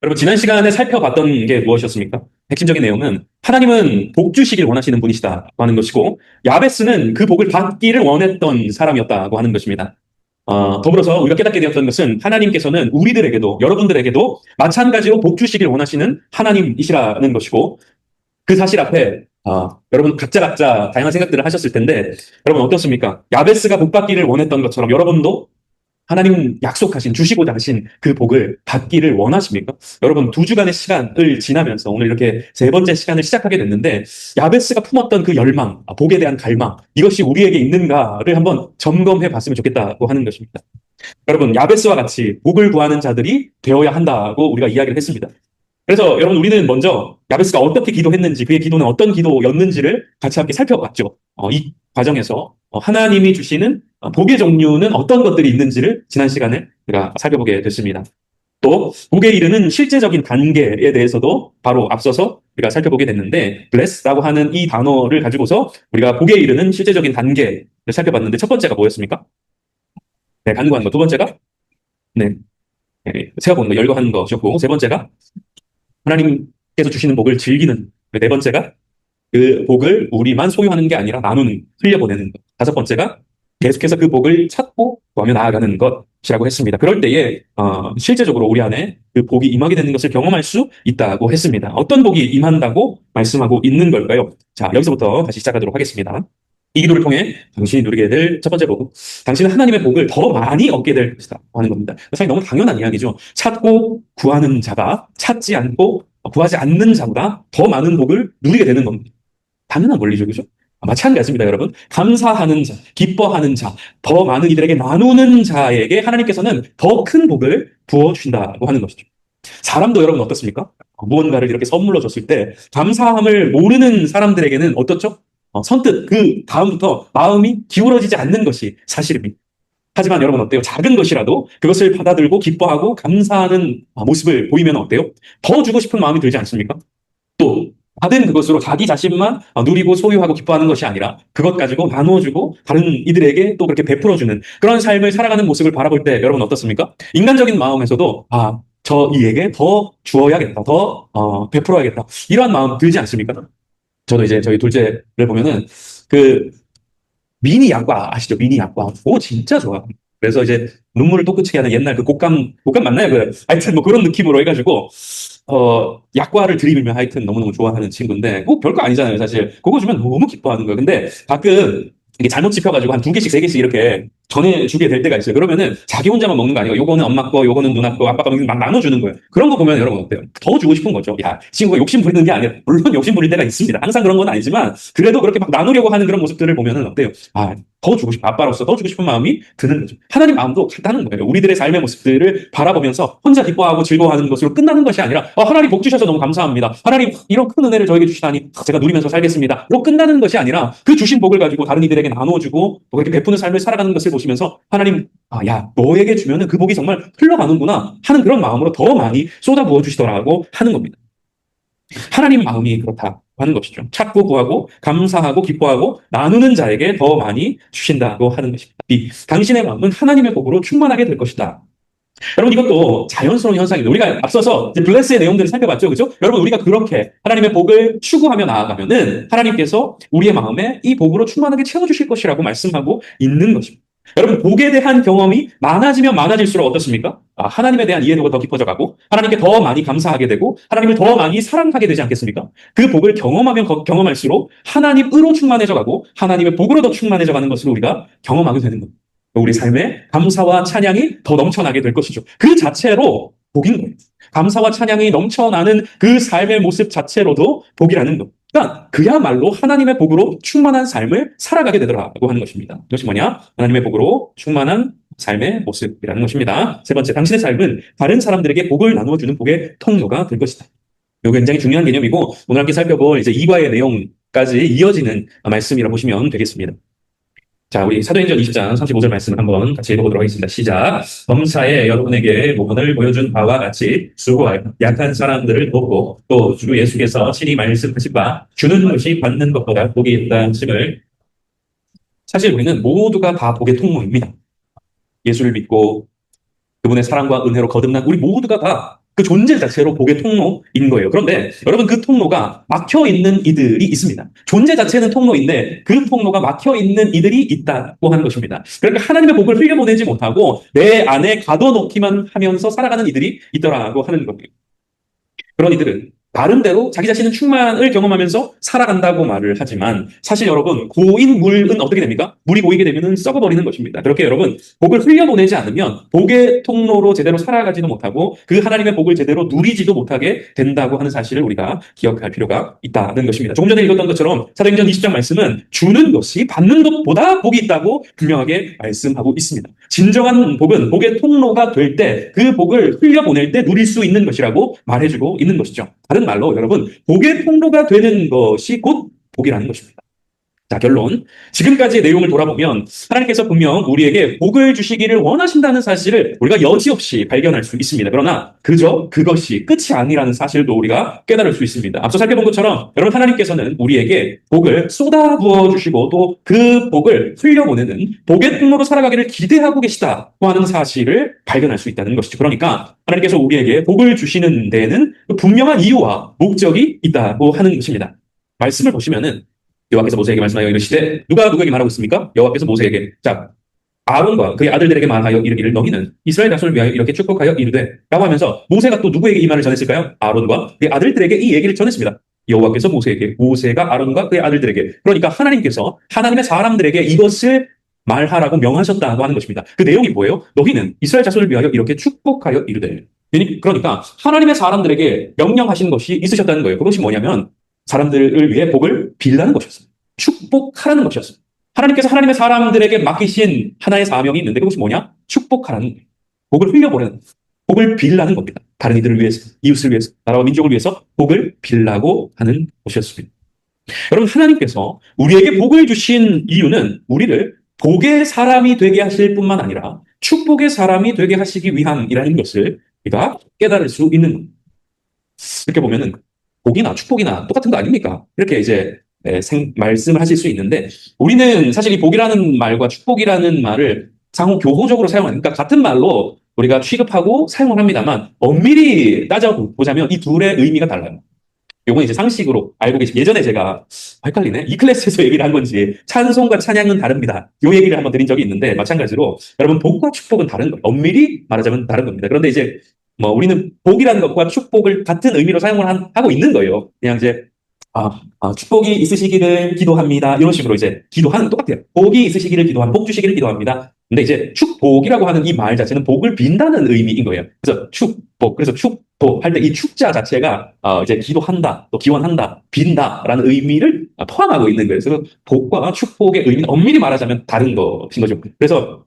여러분, 지난 시간에 살펴봤던 게 무엇이었습니까? 핵심적인 내용은 하나님은 복 주시길 원하시는 분이시다고 하는 것이고, 야베스는 그 복을 받기를 원했던 사람이었다고 하는 것입니다. 더불어서 우리가 깨닫게 되었던 것은 하나님께서는 우리들에게도, 여러분들에게도 마찬가지로 복 주시길 원하시는 하나님이시라는 것이고, 그 사실 앞에 여러분 각자 다양한 생각들을 하셨을 텐데, 여러분 어떻습니까? 야베스가 복 받기를 원했던 것처럼 여러분도 하나님 약속하신, 주시고자 하신 그 복을 받기를 원하십니까? 여러분, 두 주간의 시간을 지나면서 오늘 이렇게 세 번째 시간을 시작하게 됐는데, 야베스가 품었던 그 열망, 복에 대한 갈망, 이것이 우리에게 있는가를 한번 점검해 봤으면 좋겠다고 하는 것입니다. 여러분, 야베스와 같이 복을 구하는 자들이 되어야 한다고 우리가 이야기를 했습니다. 그래서 여러분, 우리는 먼저 야베스가 어떻게 기도했는지, 그의 기도는 어떤 기도였는지를 같이 함께 살펴봤죠. 이 과정에서 하나님이 주시는 복의 종류는 어떤 것들이 있는지를 지난 시간에 우리가 살펴보게 됐습니다. 또 복에 이르는 실제적인 단계에 대해서도 바로 앞서서 우리가 살펴보게 됐는데, bless라고 하는 이 단어를 가지고서 우리가 복에 이르는 실제적인 단계를 살펴봤는데, 첫 번째가 뭐였습니까? 네, 간구하는 거. 두 번째가 네, 세워보는 거, 열거하는 것이었고, 세 번째가 하나님께서 주시는 복을 즐기는, 네 번째가 그 복을 우리만 소유하는 게 아니라 나누는, 흘려보내는 것. 다섯 번째가 계속해서 그 복을 찾고 구하며 나아가는 것이라고 했습니다. 그럴 때에 실제적으로 우리 안에 그 복이 임하게 되는 것을 경험할 수 있다고 했습니다. 어떤 복이 임한다고 말씀하고 있는 걸까요? 자, 여기서부터 다시 시작하도록 하겠습니다. 이 기도를 통해 당신이 누리게 될 첫 번째 복, 당신은 하나님의 복을 더 많이 얻게 될 것이다 하는 겁니다. 사실 너무 당연한 이야기죠. 찾고 구하는 자가 찾지 않고 구하지 않는 자보다 더 많은 복을 누리게 되는 겁니다. 당연한 원리죠, 그죠? 마찬가지입니다, 여러분. 감사하는 자, 기뻐하는 자, 더 많은 이들에게 나누는 자에게 하나님께서는 더 큰 복을 부어주신다고 하는 것이죠. 사람도 여러분 어떻습니까? 무언가를 이렇게 선물로 줬을 때 감사함을 모르는 사람들에게는 어떻죠? 선뜻 그 다음부터 마음이 기울어지지 않는 것이 사실입니다. 하지만 여러분 어때요? 작은 것이라도 그것을 받아들고 기뻐하고 감사하는 모습을 보이면 어때요? 더 주고 싶은 마음이 들지 않습니까? 또 받은 그것으로 자기 자신만 누리고 소유하고 기뻐하는 것이 아니라 그것 가지고 나누어주고 다른 이들에게 또 그렇게 베풀어주는 그런 삶을 살아가는 모습을 바라볼 때 여러분 어떻습니까? 인간적인 마음에서도 저 이에게 더 주어야겠다, 더 베풀어야겠다, 이러한 마음 들지 않습니까? 저도 이제 저희 둘째를 보면은 그 미니 약과 아시죠? 미니 약과. 오, 진짜 좋아. 그래서 이제 눈물을 또 그치게 하는 옛날 그 곡감 맞나요? 하여튼 뭐 그런 느낌으로 해가지고, 약과를 들이밀면 하여튼 너무너무 좋아하는 친구인데, 꼭 별거 아니잖아요, 사실. 그거 주면 너무 기뻐하는 거예요. 근데 가끔 이게 잘못 짚혀가지고 한 두 개씩, 세 개씩 이렇게 전해주게 될 때가 있어요. 그러면은 자기 혼자만 먹는 거 아니고, 요거는 엄마 거, 요거는 누나 거, 아빠가 막 나눠주는 거예요. 그런 거 보면 여러분 어때요? 더 주고 싶은 거죠. 야, 친구가 욕심 부리는 게 아니라, 물론 욕심 부릴 때가 있습니다. 항상 그런 건 아니지만, 그래도 그렇게 막 나누려고 하는 그런 모습들을 보면은 어때요? 더 주고 싶어. 아빠로서 더 주고 싶은 마음이 드는 거죠. 하나님 마음도 같다는 거예요. 우리들의 삶의 모습들을 바라보면서 혼자 기뻐하고 즐거워하는 것으로 끝나는 것이 아니라, 하나님 복 주셔서 너무 감사합니다. 하나님 이런 큰 은혜를 저에게 주시다니 제가 누리면서 살겠습니다. 로 끝나는 것이 아니라 그 주신 복을 가지고 다른 이들에게 나누어주고 또 그렇게 베푸는 삶을 살아가는 것을 보시면서 하나님, 야, 너에게 주면은 그 복이 정말 흘러가는구나 하는 그런 마음으로 더 많이 쏟아 부어 주시더라고 하는 겁니다. 하나님 마음이 그렇다 하는 것이죠. 찾고 구하고 감사하고 기뻐하고 나누는 자에게 더 많이 주신다고 하는 것입니다. 당신의 마음은 하나님의 복으로 충만하게 될 것이다. 여러분, 이것도 자연스러운 현상입니다. 우리가 앞서서 블레스의 내용들을 살펴봤죠, 그죠? 여러분, 우리가 그렇게 하나님의 복을 추구하며 나아가면은 하나님께서 우리의 마음에 이 복으로 충만하게 채워주실 것이라고 말씀하고 있는 것입니다. 여러분, 복에 대한 경험이 많아지면 많아질수록 어떻습니까? 하나님에 대한 이해도가 더 깊어져 가고 하나님께 더 많이 감사하게 되고 하나님을 더 많이 사랑하게 되지 않겠습니까? 그 복을 경험하면 경험할수록 하나님으로 충만해져 가고 하나님의 복으로 더 충만해져 가는 것을 우리가 경험하게 되는 겁니다. 우리 삶에 감사와 찬양이 더 넘쳐나게 될 것이죠. 그 자체로 복인 거예요. 감사와 찬양이 넘쳐나는 그 삶의 모습 자체로도 복이라는 것. 그러니까 그야말로 하나님의 복으로 충만한 삶을 살아가게 되더라고 하는 것입니다. 이것이 뭐냐? 하나님의 복으로 충만한 삶의 모습이라는 것입니다. 세 번째, 당신의 삶은 다른 사람들에게 복을 나누어주는 복의 통로가 될 것이다. 이거 굉장히 중요한 개념이고 오늘 함께 살펴볼 이제 2과의 내용까지 이어지는 말씀이라고 보시면 되겠습니다. 자, 우리 사도행전 20장 35절 말씀 한번 같이 읽어보도록 하겠습니다. 시작. 범사에 여러분에게 모범을 보여준 바와 같이 수고하여 약한 사람들을 돕고 또 주 예수께서 친히 말씀하신 바 주는 것이 받는 것보다 복이 있다는 것을, 사실 우리는 모두가 다 복의 통로입니다. 예수를 믿고 그분의 사랑과 은혜로 거듭난 우리 모두가 다 그 존재 자체로 복의 통로인 거예요. 그런데 여러분 그 통로가 막혀 있는 이들이 있습니다. 존재 자체는 통로인데 그 통로가 막혀 있는 이들이 있다고 하는 것입니다. 그러니까 하나님의 복을 흘려보내지 못하고 내 안에 가둬놓기만 하면서 살아가는 이들이 있더라고 하는 겁니다. 그런 이들은 나름대로 자기 자신은 충만을 경험하면서 살아간다고 말을 하지만 사실 여러분 고인 물은 어떻게 됩니까? 물이 고이게 되면 썩어버리는 것입니다. 그렇게 여러분 복을 흘려보내지 않으면 복의 통로로 제대로 살아가지도 못하고 그 하나님의 복을 제대로 누리지도 못하게 된다고 하는 사실을 우리가 기억할 필요가 있다는 것입니다. 조금 전에 읽었던 것처럼 사도행전 20장 말씀은 주는 것이 받는 것보다 복이 있다고 분명하게 말씀하고 있습니다. 진정한 복은 복의 통로가 될 때 그 복을 흘려보낼 때 누릴 수 있는 것이라고 말해주고 있는 것이죠. 다른 말로 여러분 복의 통로가 되는 것이 곧 복이라는 것입니다. 자, 결론. 지금까지의 내용을 돌아보면 하나님께서 분명 우리에게 복을 주시기를 원하신다는 사실을 우리가 여지없이 발견할 수 있습니다. 그러나 그저 그것이 끝이 아니라는 사실도 우리가 깨달을 수 있습니다. 앞서 살펴본 것처럼 여러분 하나님께서는 우리에게 복을 쏟아부어 주시고 또 그 복을 흘려보내는 복의 통로로 살아가기를 기대하고 계시다고 하는 사실을 발견할 수 있다는 것이죠. 그러니까 하나님께서 우리에게 복을 주시는 데에는 분명한 이유와 목적이 있다고 하는 것입니다. 말씀을 보시면은 여호와께서 모세에게 말씀하여 이르시되 누가 누구에게 말하고 있습니까? 여호와께서 모세에게 자 아론과 그의 아들들에게 말하여 이르기를 너희는 이스라엘 자손을 위하여 이렇게 축복하여 이르되 라고 하면서 모세가 또 누구에게 이 말을 전했을까요? 아론과 그의 아들들에게 이 얘기를 전했습니다. 여호와께서 모세에게 모세가 아론과 그의 아들들에게 그러니까 하나님께서 하나님의 사람들에게 이것을 말하라고 명하셨다고 하는 것입니다. 그 내용이 뭐예요? 너희는 이스라엘 자손을 위하여 이렇게 축복하여 이르되 그러니까 하나님의 사람들에게 명령하신 것이 있으셨다는 거예요. 그것이 뭐냐면 사람들을 위해 복을 빌라는 것이었습니다. 축복하라는 것이었습니다. 하나님께서 하나님의 사람들에게 맡기신 하나의 사명이 있는데 그것이 뭐냐? 축복하라는 거예요. 복을 흘려보내는 복을 빌라는 겁니다. 다른 이들을 위해서, 이웃을 위해서, 나라와 민족을 위해서 복을 빌라고 하는 것이었습니다. 여러분 하나님께서 우리에게 복을 주신 이유는 우리를 복의 사람이 되게 하실 뿐만 아니라 축복의 사람이 되게 하시기 위함이라는 것을 우리가 깨달을 수 있는 겁니다. 이렇게 보면은 복이나 축복이나 똑같은 거 아닙니까? 이렇게 이제 말씀을 하실 수 있는데 우리는 사실 이 복이라는 말과 축복이라는 말을 상호 교호적으로 사용하는 그러니까 같은 말로 우리가 취급하고 사용을 합니다만 엄밀히 따져보자면 이 둘의 의미가 달라요. 요건 이제 상식으로 알고 계신 예전에 제가 헷갈리네. 이 클래스에서 얘기를 한 건지 찬송과 찬양은 다릅니다. 요 얘기를 한번 드린 적이 있는데 마찬가지로 여러분 복과 축복은 다른 거예요. 엄밀히 말하자면 다른 겁니다. 그런데 이제 우리는 복이라는 것과 축복을 같은 의미로 사용을 하고 있는 거예요. 그냥 이제, 축복이 있으시기를 기도합니다. 이런 식으로 이제 기도하는 똑같아요. 복이 있으시기를 복 주시기를 기도합니다. 근데 이제 축복이라고 하는 이 말 자체는 복을 빈다는 의미인 거예요. 그래서 축복, 그래서 축복 할 때 이 축자 자체가, 이제 기도한다, 또 기원한다, 빈다라는 의미를 포함하고 있는 거예요. 그래서 복과 축복의 의미는 엄밀히 말하자면 다른 것인 거죠. 그래서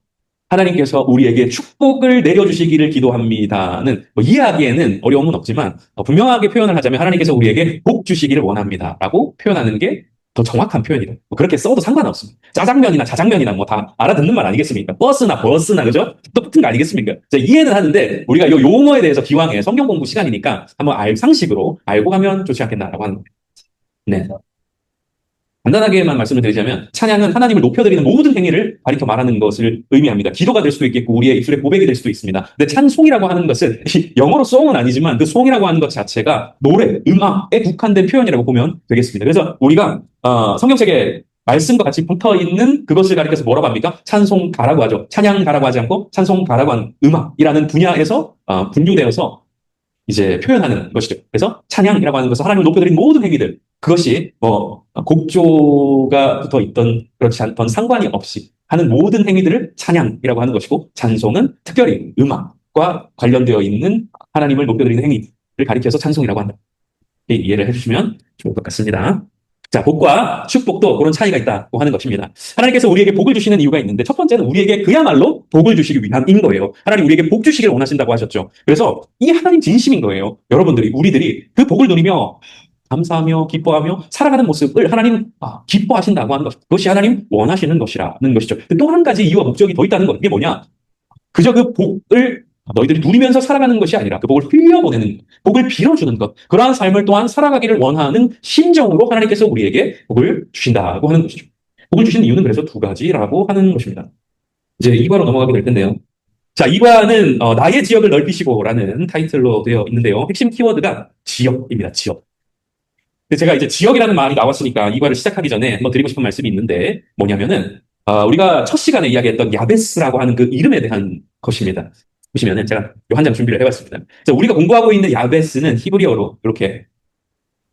하나님께서 우리에게 축복을 내려주시기를 기도합니다는 이해하기에는 어려움은 없지만 분명하게 표현을 하자면 하나님께서 우리에게 복 주시기를 원합니다라고 표현하는 게 더 정확한 표현이다. 그렇게 써도 상관없습니다. 짜장면이나 자장면이나 다 알아듣는 말 아니겠습니까? 버스나 버스나 그죠? 똑같은 거 아니겠습니까? 이해는 하는데 우리가 이 용어에 대해서 기왕에 성경 공부 시간이니까 한번 상식으로 알고 가면 좋지 않겠나라고 하는 겁니다. 네. 간단하게만 말씀을 드리자면 찬양은 하나님을 높여드리는 모든 행위를 가리켜 말하는 것을 의미합니다. 기도가 될 수도 있겠고 우리의 입술의 고백이 될 수도 있습니다. 근데 찬송이라고 하는 것은 영어로 송은 아니지만 그 송이라고 하는 것 자체가 노래, 음악에 국한된 표현이라고 보면 되겠습니다. 그래서 우리가 성경책에 말씀과 같이 붙어있는 그것을 가리켜서 뭐라고 합니까? 찬송가라고 하죠. 찬양가라고 하지 않고 찬송가라고 하는 음악이라는 분야에서 분류되어서 이제 표현하는 것이죠. 그래서 찬양이라고 하는 것은 하나님을 높여드리는 모든 행위들 그것이 곡조가 붙어 있던 그렇지 않던 상관이 없이 하는 모든 행위들을 찬양이라고 하는 것이고 찬송은 특별히 음악과 관련되어 있는 하나님을 높여드리는 행위를 가리켜서 찬송이라고 한다. 이해를 해주시면 좋을 것 같습니다. 자, 복과 축복도 그런 차이가 있다고 하는 것입니다. 하나님께서 우리에게 복을 주시는 이유가 있는데 첫 번째는 우리에게 그야말로 복을 주시기 위함인 거예요. 하나님 우리에게 복 주시기를 원하신다고 하셨죠. 그래서 이 하나님 진심인 거예요. 여러분들이 우리들이 그 복을 누리며 감사하며 기뻐하며 살아가는 모습을 하나님 기뻐하신다고 하는 것. 그것이 하나님 원하시는 것이라는 것이죠. 또 한 가지 이유와 목적이 더 있다는 것. 그게 뭐냐? 그저 그 복을 너희들이 누리면서 살아가는 것이 아니라 그 복을 흘려보내는 것, 복을 빌어주는 것, 그러한 삶을 또한 살아가기를 원하는 심정으로 하나님께서 우리에게 복을 주신다고 하는 것이죠. 복을 주시는 이유는 그래서 두 가지라고 하는 것입니다. 이제 2과로 넘어가게 될 텐데요. 자, 2과는 나의 지역을 넓히시고라는 타이틀로 되어 있는데요. 핵심 키워드가 지역입니다. 지역. 근데 제가 이제 지역이라는 말이 나왔으니까 2과를 시작하기 전에 한번 드리고 싶은 말씀이 있는데 뭐냐면은 우리가 첫 시간에 이야기했던 야베스라고 하는 그 이름에 대한 것입니다. 보시면은 제가 요 한 장 준비를 해봤습니다. 자, 우리가 공부하고 있는 야베스는 히브리어로 이렇게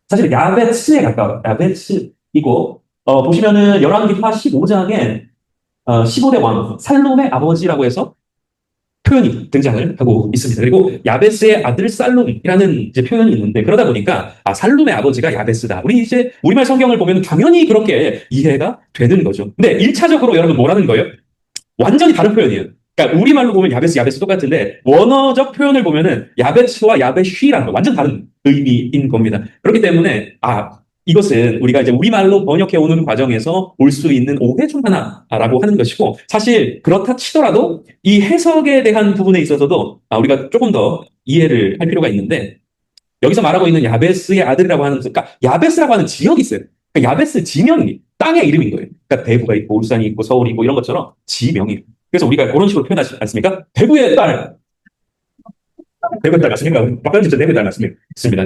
사실 야베츠에 가까워요. 야베츠이고 보시면은 열왕기하 15장에 15대 왕 살룸의 아버지라고 해서 표현이 등장을 하고 있습니다. 그리고 야베스의 아들 살룸이라는 이제 표현이 있는데 그러다 보니까 살룸의 아버지가 야베스다. 우리 이제 우리말 성경을 보면 당연히 그렇게 이해가 되는 거죠. 근데 1차적으로 여러분 뭐라는 거예요? 완전히 다른 표현이에요. 그러니까 우리말로 보면 야베스 똑같은데 원어적 표현을 보면은 야베스와 야베쉬라는 거 완전 다른 의미인 겁니다. 그렇기 때문에 이것은 우리가 이제 우리말로 번역해 오는 과정에서 올 수 있는 오해 중 하나라고 하는 것이고 사실 그렇다 치더라도 이 해석에 대한 부분에 있어서도 우리가 조금 더 이해를 할 필요가 있는데 여기서 말하고 있는 야베스의 아들이라고 하는 그러니까 야베스라고 하는 지역이 있어요. 그러니까 야베스 지명이 땅의 이름인 거예요. 그러니까 대구가 있고 울산이 있고 서울이 있고 이런 것처럼 지명이. 그래서 우리가 그런 식으로 표현하지 않습니까? 대구의 딸 맞습니까? 박가연 진짜 대구의 딸 맞습니다.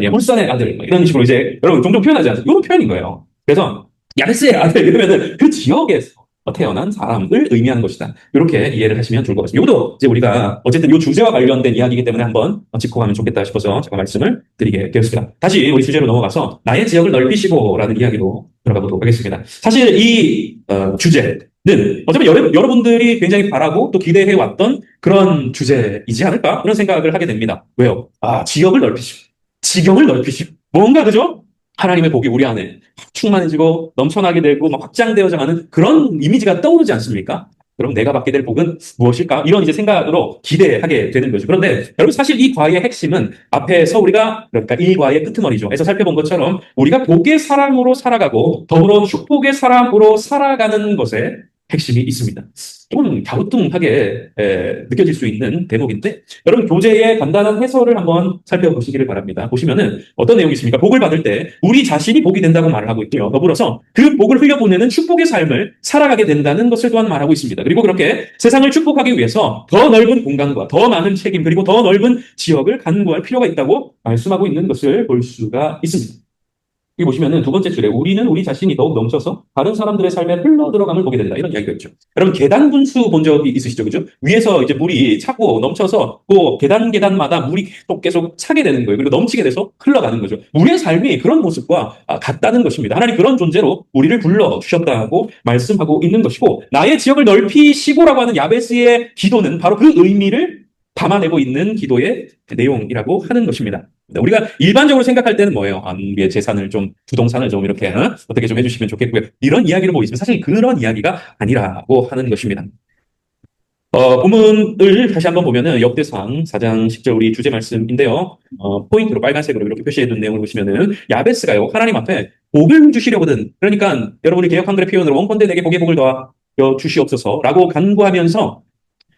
예, 울산의 아들 이런 식으로 이제 여러분 종종 표현하지 않습니까? 이런 표현인 거예요. 그래서 야베스의 아들 이러면은 그 지역에서 태어난 사람을 의미하는 것이다. 이렇게 이해를 하시면 좋을 것 같습니다. 이것도 이제 우리가 어쨌든 이 주제와 관련된 이야기이기 때문에 한번 짚고 가면 좋겠다 싶어서 제가 말씀을 드리게 되었습니다. 다시 우리 주제로 넘어가서 나의 지역을 넓히시고라는 이야기로 들어가 보도록 하겠습니다. 사실 이 주제는 어쩌면 여러분들이 굉장히 바라고 또 기대해 왔던 그런 주제이지 않을까 그런 생각을 하게 됩니다. 왜요? 지역을 넓히시고 지경을 넓히시고 뭔가 그죠? 하나님의 복이 우리 안에 충만해지고 넘쳐나게 되고 막 확장되어져가는 그런 이미지가 떠오르지 않습니까? 그럼 내가 받게 될 복은 무엇일까? 이런 이제 생각으로 기대하게 되는 거죠. 그런데 여러분 사실 이 과의 핵심은 앞에서 우리가 그러니까 1과의 끄트머리죠. 에서 살펴본 것처럼 우리가 복의 사람으로 살아가고 더불어 축복의 사람으로 살아가는 것에 핵심이 있습니다. 좀 갸우뚱하게 느껴질 수 있는 대목인데 여러분 교재의 간단한 해설을 한번 살펴보시기를 바랍니다. 보시면은 어떤 내용이 있습니까? 복을 받을 때 우리 자신이 복이 된다고 말을 하고 있고요. 더불어서 그 복을 흘려보내는 축복의 삶을 살아가게 된다는 것을 또한 말하고 있습니다. 그리고 그렇게 세상을 축복하기 위해서 더 넓은 공간과 더 많은 책임 그리고 더 넓은 지역을 간구할 필요가 있다고 말씀하고 있는 것을 볼 수가 있습니다. 여기 보시면은 두 번째 줄에 우리는 우리 자신이 더욱 넘쳐서 다른 사람들의 삶에 흘러 들어감을 보게 된다. 이런 이야기가 있죠. 여러분 계단 분수 본 적이 있으시죠? 그죠? 위에서 이제 물이 차고 넘쳐서 그 계단마다 물이 계속 차게 되는 거예요. 그리고 넘치게 돼서 흘러가는 거죠. 우리의 삶이 그런 모습과 같다는 것입니다. 하나님 그런 존재로 우리를 불러주셨다고 말씀하고 있는 것이고 나의 지역을 넓히시고라고 하는 야베스의 기도는 바로 그 의미를 담아내고 있는 기도의 내용이라고 하는 것입니다. 우리가 일반적으로 생각할 때는 뭐예요? 우리의 재산을 좀, 부동산을 좀 이렇게 어떻게 좀 해주시면 좋겠고요. 이런 이야기를 보고 있으면 사실 그런 이야기가 아니라고 하는 것입니다. 본문을 다시 한번 보면은 역대상 4장 10절 우리 주제 말씀인데요. 포인트로 빨간색으로 이렇게 표시해둔 내용을 보시면은 야베스가요 하나님 앞에 복을 주시려거든. 그러니까 여러분이 개역 한글의 표현으로 원컨대 내게 복의 복을 더하 주시옵소서라고 간구하면서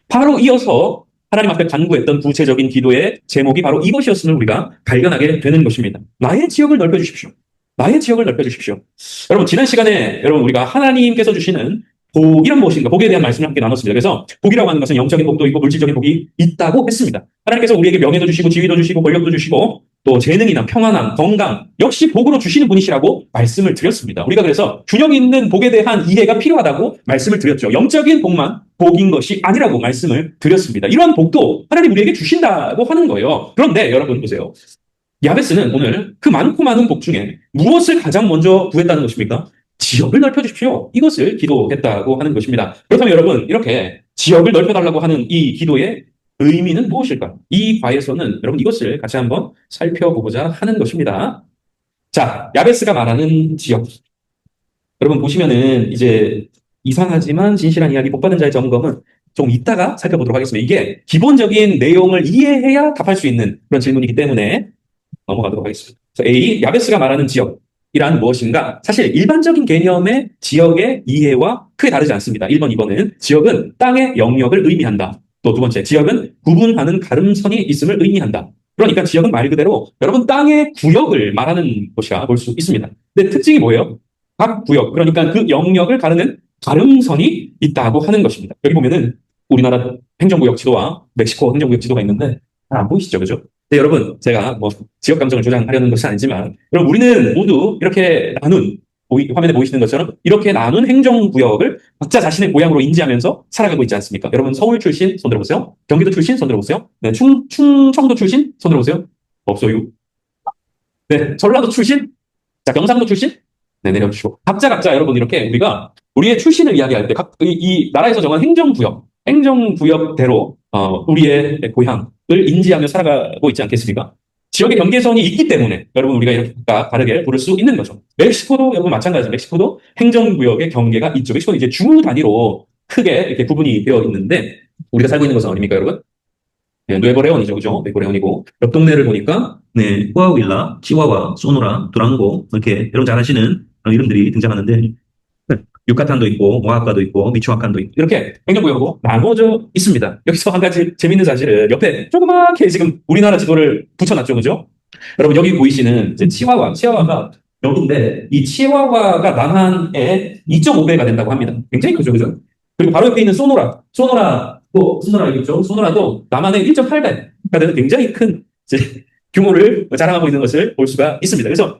바로 이어서 하나님 앞에 간구했던 구체적인 기도의 제목이 바로 이것이었음을 우리가 발견하게 되는 것입니다. 나의 지역을 넓혀주십시오. 나의 지역을 넓혀주십시오. 여러분 지난 시간에 여러분 우리가 하나님께서 주시는 복이란 무엇인가 복에 대한 말씀을 함께 나눴습니다. 그래서 복이라고 하는 것은 영적인 복도 있고 물질적인 복이 있다고 했습니다. 하나님께서 우리에게 명예도 주시고 지위도 주시고 권력도 주시고 또 재능이나 평안함, 건강 역시 복으로 주시는 분이시라고 말씀을 드렸습니다. 우리가 그래서 균형 있는 복에 대한 이해가 필요하다고 말씀을 드렸죠. 영적인 복만 복인 것이 아니라고 말씀을 드렸습니다. 이런 복도 하나님 우리에게 주신다고 하는 거예요. 그런데 여러분 보세요. 야베스는 오늘 그 많고 많은 복 중에 무엇을 가장 먼저 구했다는 것입니까? 지역을 넓혀주십시오. 이것을 기도했다고 하는 것입니다. 그렇다면 여러분 이렇게 지역을 넓혀달라고 하는 이 기도의 의미는 무엇일까? 이 과에서는 여러분 이것을 같이 한번 살펴보고자 하는 것입니다. 자, 야베스가 말하는 지역. 여러분 보시면은 이제 이상하지만 진실한 이야기 복받은 자의 점검은 좀 이따가 살펴보도록 하겠습니다. 이게 기본적인 내용을 이해해야 답할 수 있는 그런 질문이기 때문에 넘어가도록 하겠습니다. A, 야베스가 말하는 지역이란 무엇인가? 사실 일반적인 개념의 지역의 이해와 크게 다르지 않습니다. 1번, 2번은 지역은 땅의 영역을 의미한다. 또 두 번째, 지역은 구분하는 가름선이 있음을 의미한다. 그러니까 지역은 말 그대로 여러분 땅의 구역을 말하는 것이라 볼 수 있습니다. 근데 특징이 뭐예요? 각 구역, 그러니까 그 영역을 가르는 가름선이 있다고 하는 것입니다. 여기 보면은 우리나라 행정구역 지도와 멕시코 행정구역 지도가 있는데 잘 안 보이시죠, 그죠? 네, 여러분, 제가 뭐 지역 감정을 조장하려는 것은 아니지만, 여러분, 우리는 모두 이렇게 나눈, 화면에 보이시는 것처럼 이렇게 나눈 행정구역을 각자 자신의 고향으로 인지하면서 살아가고 있지 않습니까? 여러분, 서울 출신 손 들어보세요. 경기도 출신 손 들어보세요. 네, 충청도 출신 손 들어보세요. 없어요. 네, 전라도 출신? 자, 경상도 출신? 네, 내려주시고. 각자 여러분 이렇게 우리가 우리의 출신을 이야기할 때 이 나라에서 정한 행정구역대로 우리의 고향을 인지하며 살아가고 있지 않겠습니까? 지역의 경계선이 있기 때문에 여러분 우리가 이렇게 각각 다르게 부를 수 있는 거죠. 멕시코도 여러분 마찬가지죠. 멕시코도 행정구역의 경계가 있죠. 멕시코는 이제 주 단위로 크게 이렇게 구분이 되어 있는데 우리가 살고 있는 것은 어디입니까, 여러분? 네, 누에보레온이죠, 그죠? 누에보레온이고 옆 동네를 보니까 네, 후아윌라, 치와와, 소노라, 두랑고 이렇게 여러분 잘 아시는 이름들이 등장하는데 유카탄도 있고 오아하카도 있고 미초아칸도 있고 이렇게 행정구역으로 나눠져 있습니다. 여기서 한 가지 재밌는 사실은 옆에 조그맣게 지금 우리나라 지도를 붙여놨죠, 그죠? 여러분 여기 보이시는 이제 치와와가 여기인데 이 치와와가 남한의 2.5배가 된다고 합니다. 굉장히 크죠, 그죠? 그리고 바로 옆에 있는 소노라 있죠? 소노라도 남한의 1.8배가 되는 굉장히 큰 이제 규모를 자랑하고 있는 것을 볼 수가 있습니다. 그래서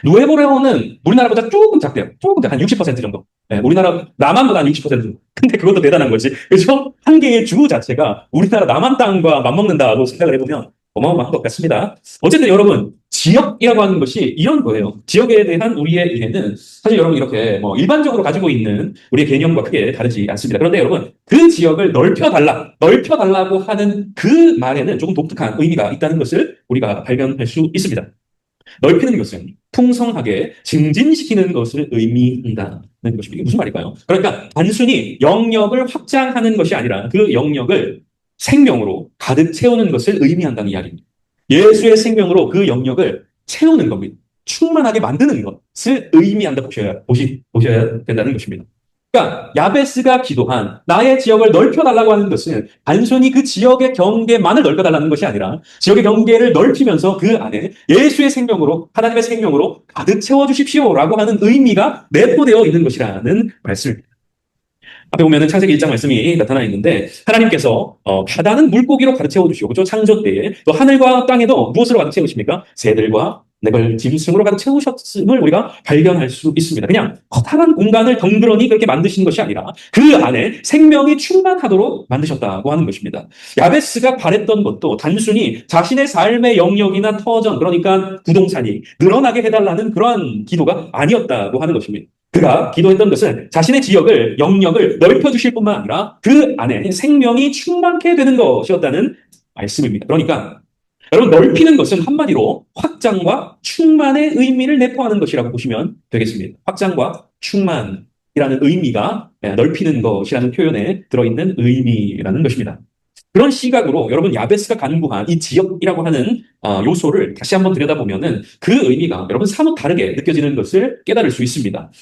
누에보레온은 우리나라보다 조금 작대요. 한 60% 정도. 네, 우리나라 남한보다 한 60% 정도. 근데 그것도 대단한 거지. 그래서 한 개의 주 자체가 우리나라 남한 땅과 맞먹는다고 생각을 해보면 어마어마한 것 같습니다. 어쨌든 여러분 지역이라고 하는 것이 이런 거예요. 지역에 대한 우리의 이해는 사실 여러분 이렇게 뭐 일반적으로 가지고 있는 우리의 개념과 크게 다르지 않습니다. 그런데 여러분 그 지역을 넓혀달라고 하는 그 말에는 조금 독특한 의미가 있다는 것을 우리가 발견할 수 있습니다. 넓히는 것은 풍성하게 증진시키는 것을 의미한다는 것입니다. 이게 무슨 말일까요? 그러니까 단순히 영역을 확장하는 것이 아니라 그 영역을 생명으로 가득 채우는 것을 의미한다는 이야기입니다. 예수의 생명으로 그 영역을 채우는 겁니다. 충만하게 만드는 것을 의미한다 보셔야 된다는 것입니다. 그러니까 야베스가 기도한 나의 지역을 넓혀달라고 하는 것은 단순히 그 지역의 경계만을 넓혀달라는 것이 아니라 지역의 경계를 넓히면서 그 안에 예수의 생명으로 하나님의 생명으로 가득 채워주십시오라고 하는 의미가 내포되어 있는 것이라는 말씀입니다. 앞에 보면은 창세기 1장 말씀이 나타나 있는데 하나님께서 바다는 물고기로 가득 채워주시고 그렇죠? 창조 때에 또 하늘과 땅에도 무엇으로 가득 채우십니까? 새들과 내걸 짐승으로 가득 채우셨음을 우리가 발견할 수 있습니다. 그냥 커다란 공간을 덩그러니 그렇게 만드신 것이 아니라 그 안에 생명이 충만하도록 만드셨다고 하는 것입니다. 야베스가 바랬던 것도 단순히 자신의 삶의 영역이나 터전 그러니까 부동산이 늘어나게 해달라는 그러한 기도가 아니었다고 하는 것입니다. 그가 기도했던 것은 자신의 지역을, 영역을 넓혀주실 뿐만 아니라 그 안에 생명이 충만케 되는 것이었다는 말씀입니다. 그러니까 여러분 넓히는 것은 한마디로 확장과 충만의 의미를 내포하는 것이라고 보시면 되겠습니다. 확장과 충만이라는 의미가 넓히는 것이라는 표현에 들어있는 의미라는 것입니다. 그런 시각으로 여러분 야베스가 간구한 이 지역이라고 하는 요소를 다시 한번 들여다보면은 그 의미가 여러분 사뭇 다르게 느껴지는 것을 깨달을 수 있습니다.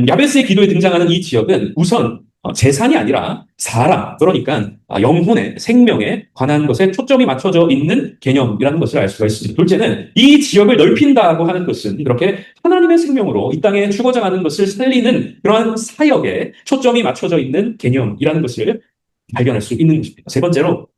야베스의 기도에 등장하는 이 지역은 우선 재산이 아니라 사람, 그러니까 영혼의 생명에 관한 것에 초점이 맞춰져 있는 개념이라는 것을 알 수가 있습니다. 둘째는 이 지역을 넓힌다고 하는 것은 이렇게 하나님의 생명으로 이 땅에 추고장하는 것을 살리는 그러한 사역에 초점이 맞춰져 있는 개념이라는 것을 발견할 수 있는 것입니다. 세 번째로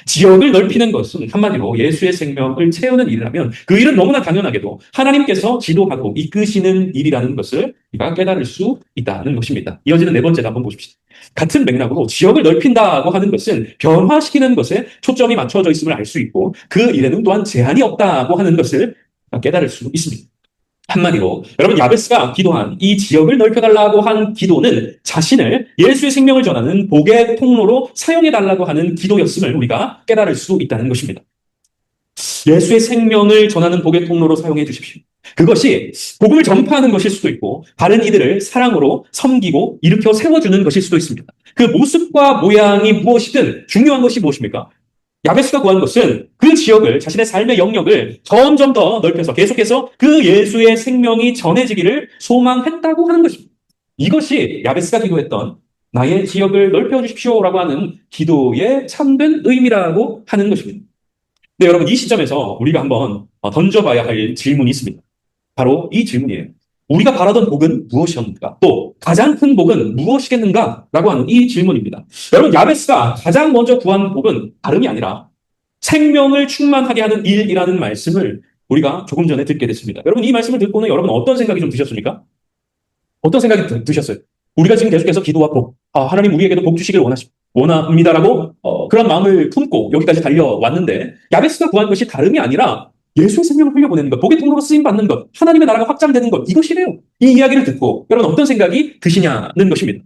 지역을 넓히는 것은 한마디로 예수의 생명을 채우는 일이라면 그 일은 너무나 당연하게도 하나님께서 지도하고 이끄시는 일이라는 것을 우리가 깨달을 수 있다는 것입니다. 이어지는 네 번째도 한번 보십시오. 같은 맥락으로 지역을 넓힌다고 하는 것은 변화시키는 것에 초점이 맞춰져 있음을 알 수 있고 그 일에는 또한 제한이 없다고 하는 것을 깨달을 수 있습니다. 한마디로 여러분 야베스가 기도한 이 지역을 넓혀달라고 한 기도는 자신을 예수의 생명을 전하는 복의 통로로 사용해달라고 하는 기도였음을 우리가 깨달을 수 있다는 것입니다. 예수의 생명을 전하는 복의 통로로 사용해 주십시오. 그것이 복음을 전파하는 것일 수도 있고 다른 이들을 사랑으로 섬기고 일으켜 세워주는 것일 수도 있습니다. 그 모습과 모양이 무엇이든 중요한 것이 무엇입니까? 야베스가 구한 것은 그 지역을 자신의 삶의 영역을 점점 더 넓혀서 계속해서 그 예수의 생명이 전해지기를 소망했다고 하는 것입니다. 이것이 야베스가 기도했던 나의 지역을 넓혀주십시오라고 하는 기도의 참된 의미라고 하는 것입니다. 네, 여러분 이 시점에서 우리가 한번 던져봐야 할 질문이 있습니다. 바로 이 질문이에요. 우리가 바라던 복은 무엇이었는가? 또 가장 큰 복은 무엇이겠는가? 라고 하는 이 질문입니다. 여러분, 야베스가 가장 먼저 구한 복은 다름이 아니라 생명을 충만하게 하는 일이라는 말씀을 우리가 조금 전에 듣게 됐습니다. 여러분, 이 말씀을 듣고는 여러분 어떤 생각이 좀 드셨습니까? 어떤 생각이 드셨어요? 우리가 지금 계속해서 기도와 복, 하나님 우리에게도 복 주시길 원합니다라고 그런 마음을 품고 여기까지 달려왔는데, 야베스가 구한 것이 다름이 아니라 예수의 생명을 흘려보내는 것, 복의 통로로 쓰임받는 것, 하나님의 나라가 확장되는 것, 이것이래요. 이 이야기를 듣고 여러분 어떤 생각이 드시냐는 것입니다.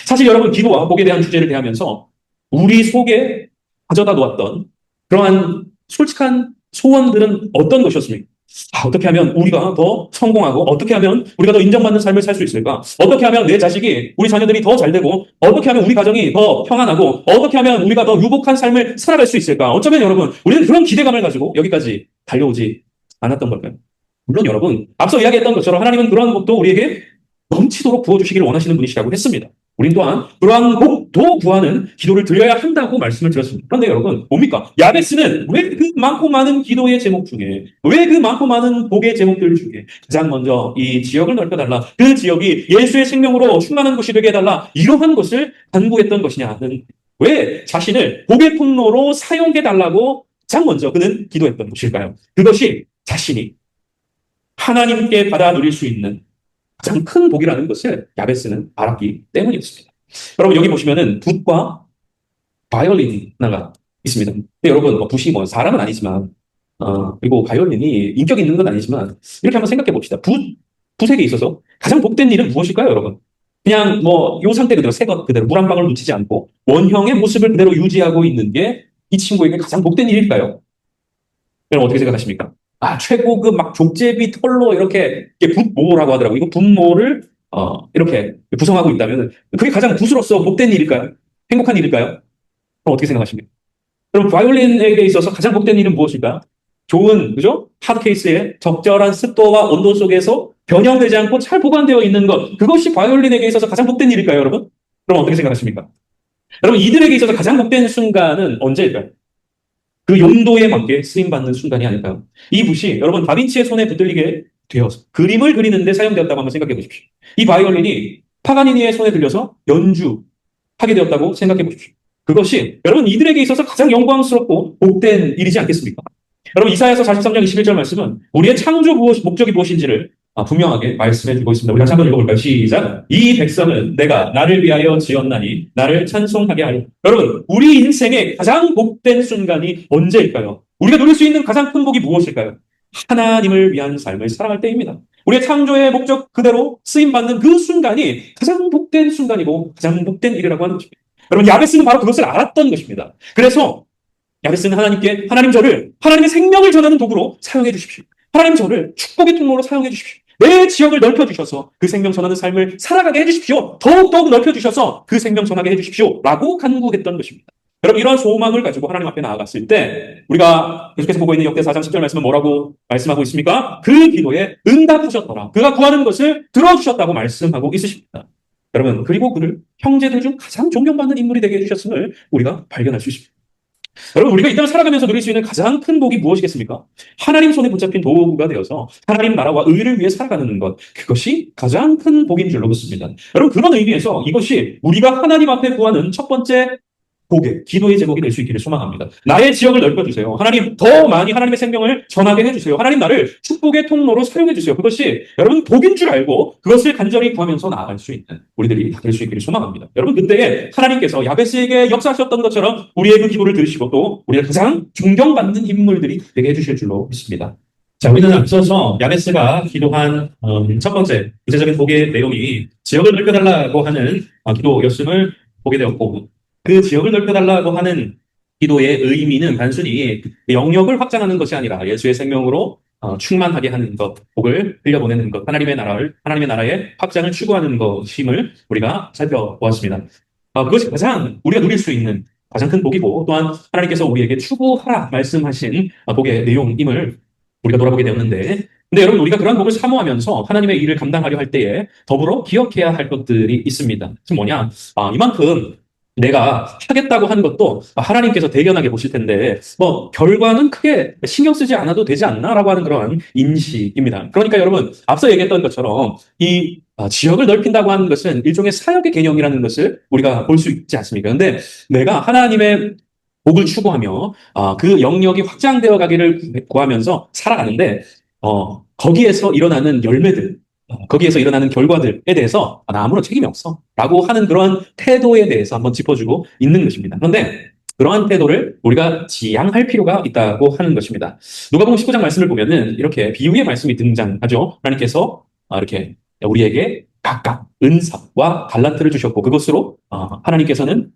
사실 여러분, 기도와 복에 대한 주제를 대하면서 우리 속에 가져다 놓았던 그러한 솔직한 소원들은 어떤 것이었습니까? 어떻게 하면 우리가 더 성공하고, 어떻게 하면 우리가 더 인정받는 삶을 살 수 있을까? 어떻게 하면 내 자식이, 우리 자녀들이 더 잘 되고, 어떻게 하면 우리 가정이 더 평안하고, 어떻게 하면 우리가 더 유복한 삶을 살아갈 수 있을까? 어쩌면 여러분, 우리는 그런 기대감을 가지고 여기까지 달려오지 않았던 걸까요? 물론 여러분, 앞서 이야기했던 것처럼 하나님은 그러한 것도 우리에게 넘치도록 부어주시기를 원하시는 분이시라고 했습니다. 우린 또한 그러한 복도 구하는 기도를 드려야 한다고 말씀을 드렸습니다. 그런데 여러분, 뭡니까? 야베스는 왜 그 많고 많은 기도의 제목 중에, 왜 그 많고 많은 복의 제목들 중에 가장 먼저 이 지역을 넓혀달라, 그 지역이 예수의 생명으로 충만한 곳이 되게 해달라, 이러한 것을 간구했던 것이냐는, 왜 자신을 복의 통로로 사용해달라고 가장 먼저 그는 기도했던 것일까요? 그것이 자신이 하나님께 받아 누릴 수 있는 가장 큰 복이라는 것을 야베스는 알았기 때문이었습니다. 여러분, 여기 보시면은 붓과 바이올린이 있습니다. 근데 여러분, 붓이 사람은 아니지만, 그리고 바이올린이 인격이 있는 건 아니지만, 이렇게 한번 생각해 봅시다. 붓에게 있어서 가장 복된 일은 무엇일까요, 여러분? 그냥 요 상태 그대로, 새 것 그대로, 물 한 방울 묻히지 않고 원형의 모습을 그대로 유지하고 있는 게 이 친구에게 가장 복된 일일까요? 여러분, 어떻게 생각하십니까? 최고 족제비 털로 이렇게 붓모라고 하더라고요. 이거 붓모를 이렇게 구성하고 있다면 그게 가장 붓으로서 복된 일일까요? 행복한 일일까요? 그럼 어떻게 생각하십니까? 그럼 바이올린에게 있어서 가장 복된 일은 무엇일까요? 좋은, 그죠? 하드 케이스에 적절한 습도와 온도 속에서 변형되지 않고 잘 보관되어 있는 것, 그것이 바이올린에게 있어서 가장 복된 일일까요, 여러분? 그럼 어떻게 생각하십니까? 여러분, 이들에게 있어서 가장 복된 순간은 언제일까요? 그 용도에 맞게 쓰임받는 순간이 아닐까요? 이 붓이 여러분, 다빈치의 손에 붙들리게 되어서 그림을 그리는데 사용되었다고 한번 생각해 보십시오. 이 바이올린이 파가니니의 손에 들려서 연주하게 되었다고 생각해 보십시오. 그것이 여러분, 이들에게 있어서 가장 영광스럽고 복된 일이지 않겠습니까? 여러분, 이사야서 43장 21절 말씀은 우리의 창조 목적이 무엇인지를 분명하게 말씀해 주고 있습니다. 우리 다시 한번 읽어볼까요? 시작. 이 백성은 내가 나를 위하여 지었나니 나를 찬송하게 하려. 여러분, 우리 인생의 가장 복된 순간이 언제일까요? 우리가 누릴 수 있는 가장 큰 복이 무엇일까요? 하나님을 위한 삶을 살아갈 때입니다. 우리의 창조의 목적 그대로 쓰임받는 그 순간이 가장 복된 순간이고 가장 복된 일이라고 하는 것입니다. 여러분, 야베스는 바로 그것을 알았던 것입니다. 그래서 야베스는 하나님께, 하나님 저를 하나님의 생명을 전하는 도구로 사용해 주십시오. 하나님 저를 축복의 통로로 사용해 주십시오. 내 지역을 넓혀주셔서 그 생명 전하는 삶을 살아가게 해주십시오. 더욱더욱 넓혀주셔서 그 생명 전하게 해주십시오. 라고 간구했던 것입니다. 여러분, 이러한 소망을 가지고 하나님 앞에 나아갔을 때 우리가 계속해서 보고 있는 역대 4장 10절 말씀은 뭐라고 말씀하고 있습니까? 그 기도에 응답하셨더라. 그가 구하는 것을 들어주셨다고 말씀하고 있으십니다. 여러분, 그리고 그를 형제들 중 가장 존경받는 인물이 되게 해주셨음을 우리가 발견할 수 있습니다. 여러분, 우리가 이 땅을 살아가면서 누릴 수 있는 가장 큰 복이 무엇이겠습니까? 하나님 손에 붙잡힌 도구가 되어서 하나님 나라와 의를 위해 살아가는 것, 그것이 가장 큰 복인 줄로 믿습니다. 여러분, 그런 의미에서 이것이 우리가 하나님 앞에 구하는 첫 번째 복의, 기도의 제목이 될 수 있기를 소망합니다. 나의 지역을 넓혀주세요. 하나님, 더 많이 하나님의 생명을 전하게 해주세요. 하나님, 나를 축복의 통로로 사용해주세요. 그것이 여러분 복인 줄 알고 그것을 간절히 구하면서 나아갈 수 있는 우리들이 될 수 있기를 소망합니다. 여러분, 그때에 하나님께서 야베스에게 역사하셨던 것처럼 우리의 그 기도를 들으시고 또 우리가 가장 존경받는 인물들이 되게 해주실 줄로 믿습니다. 자, 우리는 앞서서 야베스가 기도한 첫 번째 구체적인 복의 내용이 지역을 넓혀달라고 하는 기도였음을 보게 되었고, 그 지역을 넓혀달라고 하는 기도의 의미는 단순히 영역을 확장하는 것이 아니라 예수의 생명으로 충만하게 하는 것, 복을 흘려보내는 것, 하나님의 나라의 확장을 추구하는 것임을 우리가 살펴보았습니다. 그것이 가장 우리가 누릴 수 있는 가장 큰 복이고, 또한 하나님께서 우리에게 추구하라 말씀하신 복의 내용임을 우리가 돌아보게 되었는데, 근데 여러분, 우리가 그러한 복을 사모하면서 하나님의 일을 감당하려 할 때에 더불어 기억해야 할 것들이 있습니다. 지금 뭐냐? 이만큼 내가 하겠다고 하는 것도 하나님께서 대견하게 보실 텐데, 뭐, 결과는 크게 신경 쓰지 않아도 되지 않나라고 하는 그런 인식입니다. 그러니까 여러분, 앞서 얘기했던 것처럼 이 지역을 넓힌다고 하는 것은 일종의 사역의 개념이라는 것을 우리가 볼 수 있지 않습니까? 근데 내가 하나님의 복을 추구하며 그 영역이 확장되어 가기를 구하면서 살아가는데 거기에서 일어나는 열매들, 거기에서 일어나는 결과들에 대해서 나 아무런 책임이 없어 라고 하는 그러한 태도에 대해서 한번 짚어주고 있는 것입니다. 그런데 그러한 태도를 우리가 지양할 필요가 있다고 하는 것입니다. 누가복음 19장 말씀을 보면은 이렇게 비유의 말씀이 등장하죠. 하나님께서 이렇게 우리에게 각각 은사와 달란트를 주셨고 그것으로 하나님께서는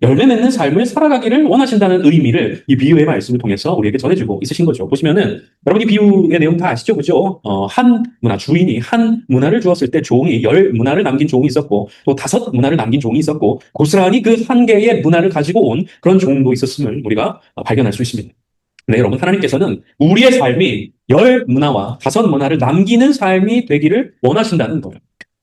열매 맺는 삶을 살아가기를 원하신다는 의미를 이 비유의 말씀을 통해서 우리에게 전해주고 있으신 거죠. 보시면은 여러분 이 비유의 내용 다 아시죠? 그죠? 한 문화, 주인이 한 문화를 주었을 때 종이 10문화를 남긴 종이 있었고 또 5문화를 남긴 종이 있었고 고스란히 그 한 개의 문화를 가지고 온 그런 종도 있었음을 우리가 발견할 수 있습니다. 네, 여러분 하나님께서는 우리의 삶이 10문화와 5문화를 남기는 삶이 되기를 원하신다는 거예요.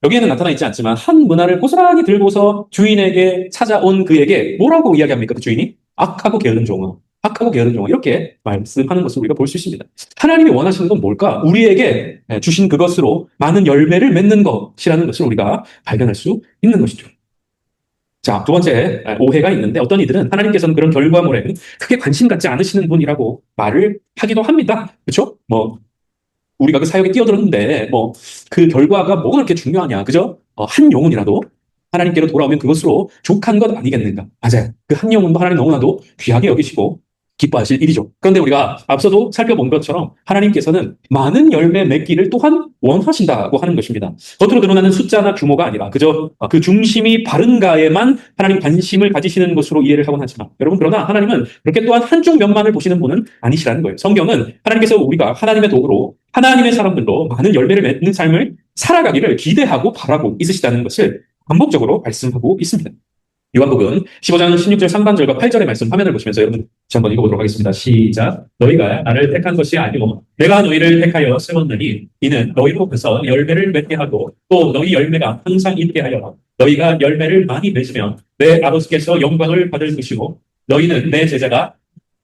여기에는 나타나 있지 않지만 한 문화를 고스란히 들고서 주인에게 찾아온 그에게 뭐라고 이야기합니까? 그 주인이? 악하고 게으른 종아. 악하고 게으른 종아. 이렇게 말씀하는 것을 우리가 볼 수 있습니다. 하나님이 원하시는 건 뭘까? 우리에게 주신 그것으로 많은 열매를 맺는 것이라는 것을 우리가 발견할 수 있는 것이죠. 자, 두 번째 오해가 있는데 어떤 이들은 하나님께서는 그런 결과물에 크게 관심 갖지 않으시는 분이라고 말을 하기도 합니다. 그렇죠? 뭐 우리가 그 사역에 뛰어들었는데 뭐 그 결과가 뭐가 그렇게 중요하냐, 그죠? 한 영혼이라도 하나님께로 돌아오면 그것으로 족한 것 아니겠는가? 맞아요. 그 한 영혼도 하나님 너무나도 귀하게 여기시고 기뻐하실 일이죠. 그런데 우리가 앞서도 살펴본 것처럼 하나님께서는 많은 열매 맺기를 또한 원하신다고 하는 것입니다. 겉으로 드러나는 숫자나 규모가 아니라 그저 그 중심이 바른가에만 하나님 관심을 가지시는 것으로 이해를 하곤 하지만 여러분 그러나 하나님은 그렇게 또한 한쪽 면만을 보시는 분은 아니시라는 거예요. 성경은 하나님께서 우리가 하나님의 도구로 하나님의 사람들로 많은 열매를 맺는 삶을 살아가기를 기대하고 바라고 있으시다는 것을 반복적으로 말씀하고 있습니다. 요한복음 15장 16절 상반절과 8절의 말씀 화면을 보시면서 여러분 다시 한번 읽어보도록 하겠습니다. 시작. 너희가 나를 택한 것이 아니고 내가 너희를 택하여 세웠느니 이는 너희로부터 열매를 맺게 하고 또 너희 열매가 항상 있게 하여 너희가 열매를 많이 맺으면 내 아버지께서 영광을 받을 것이고 너희는 내 제자가.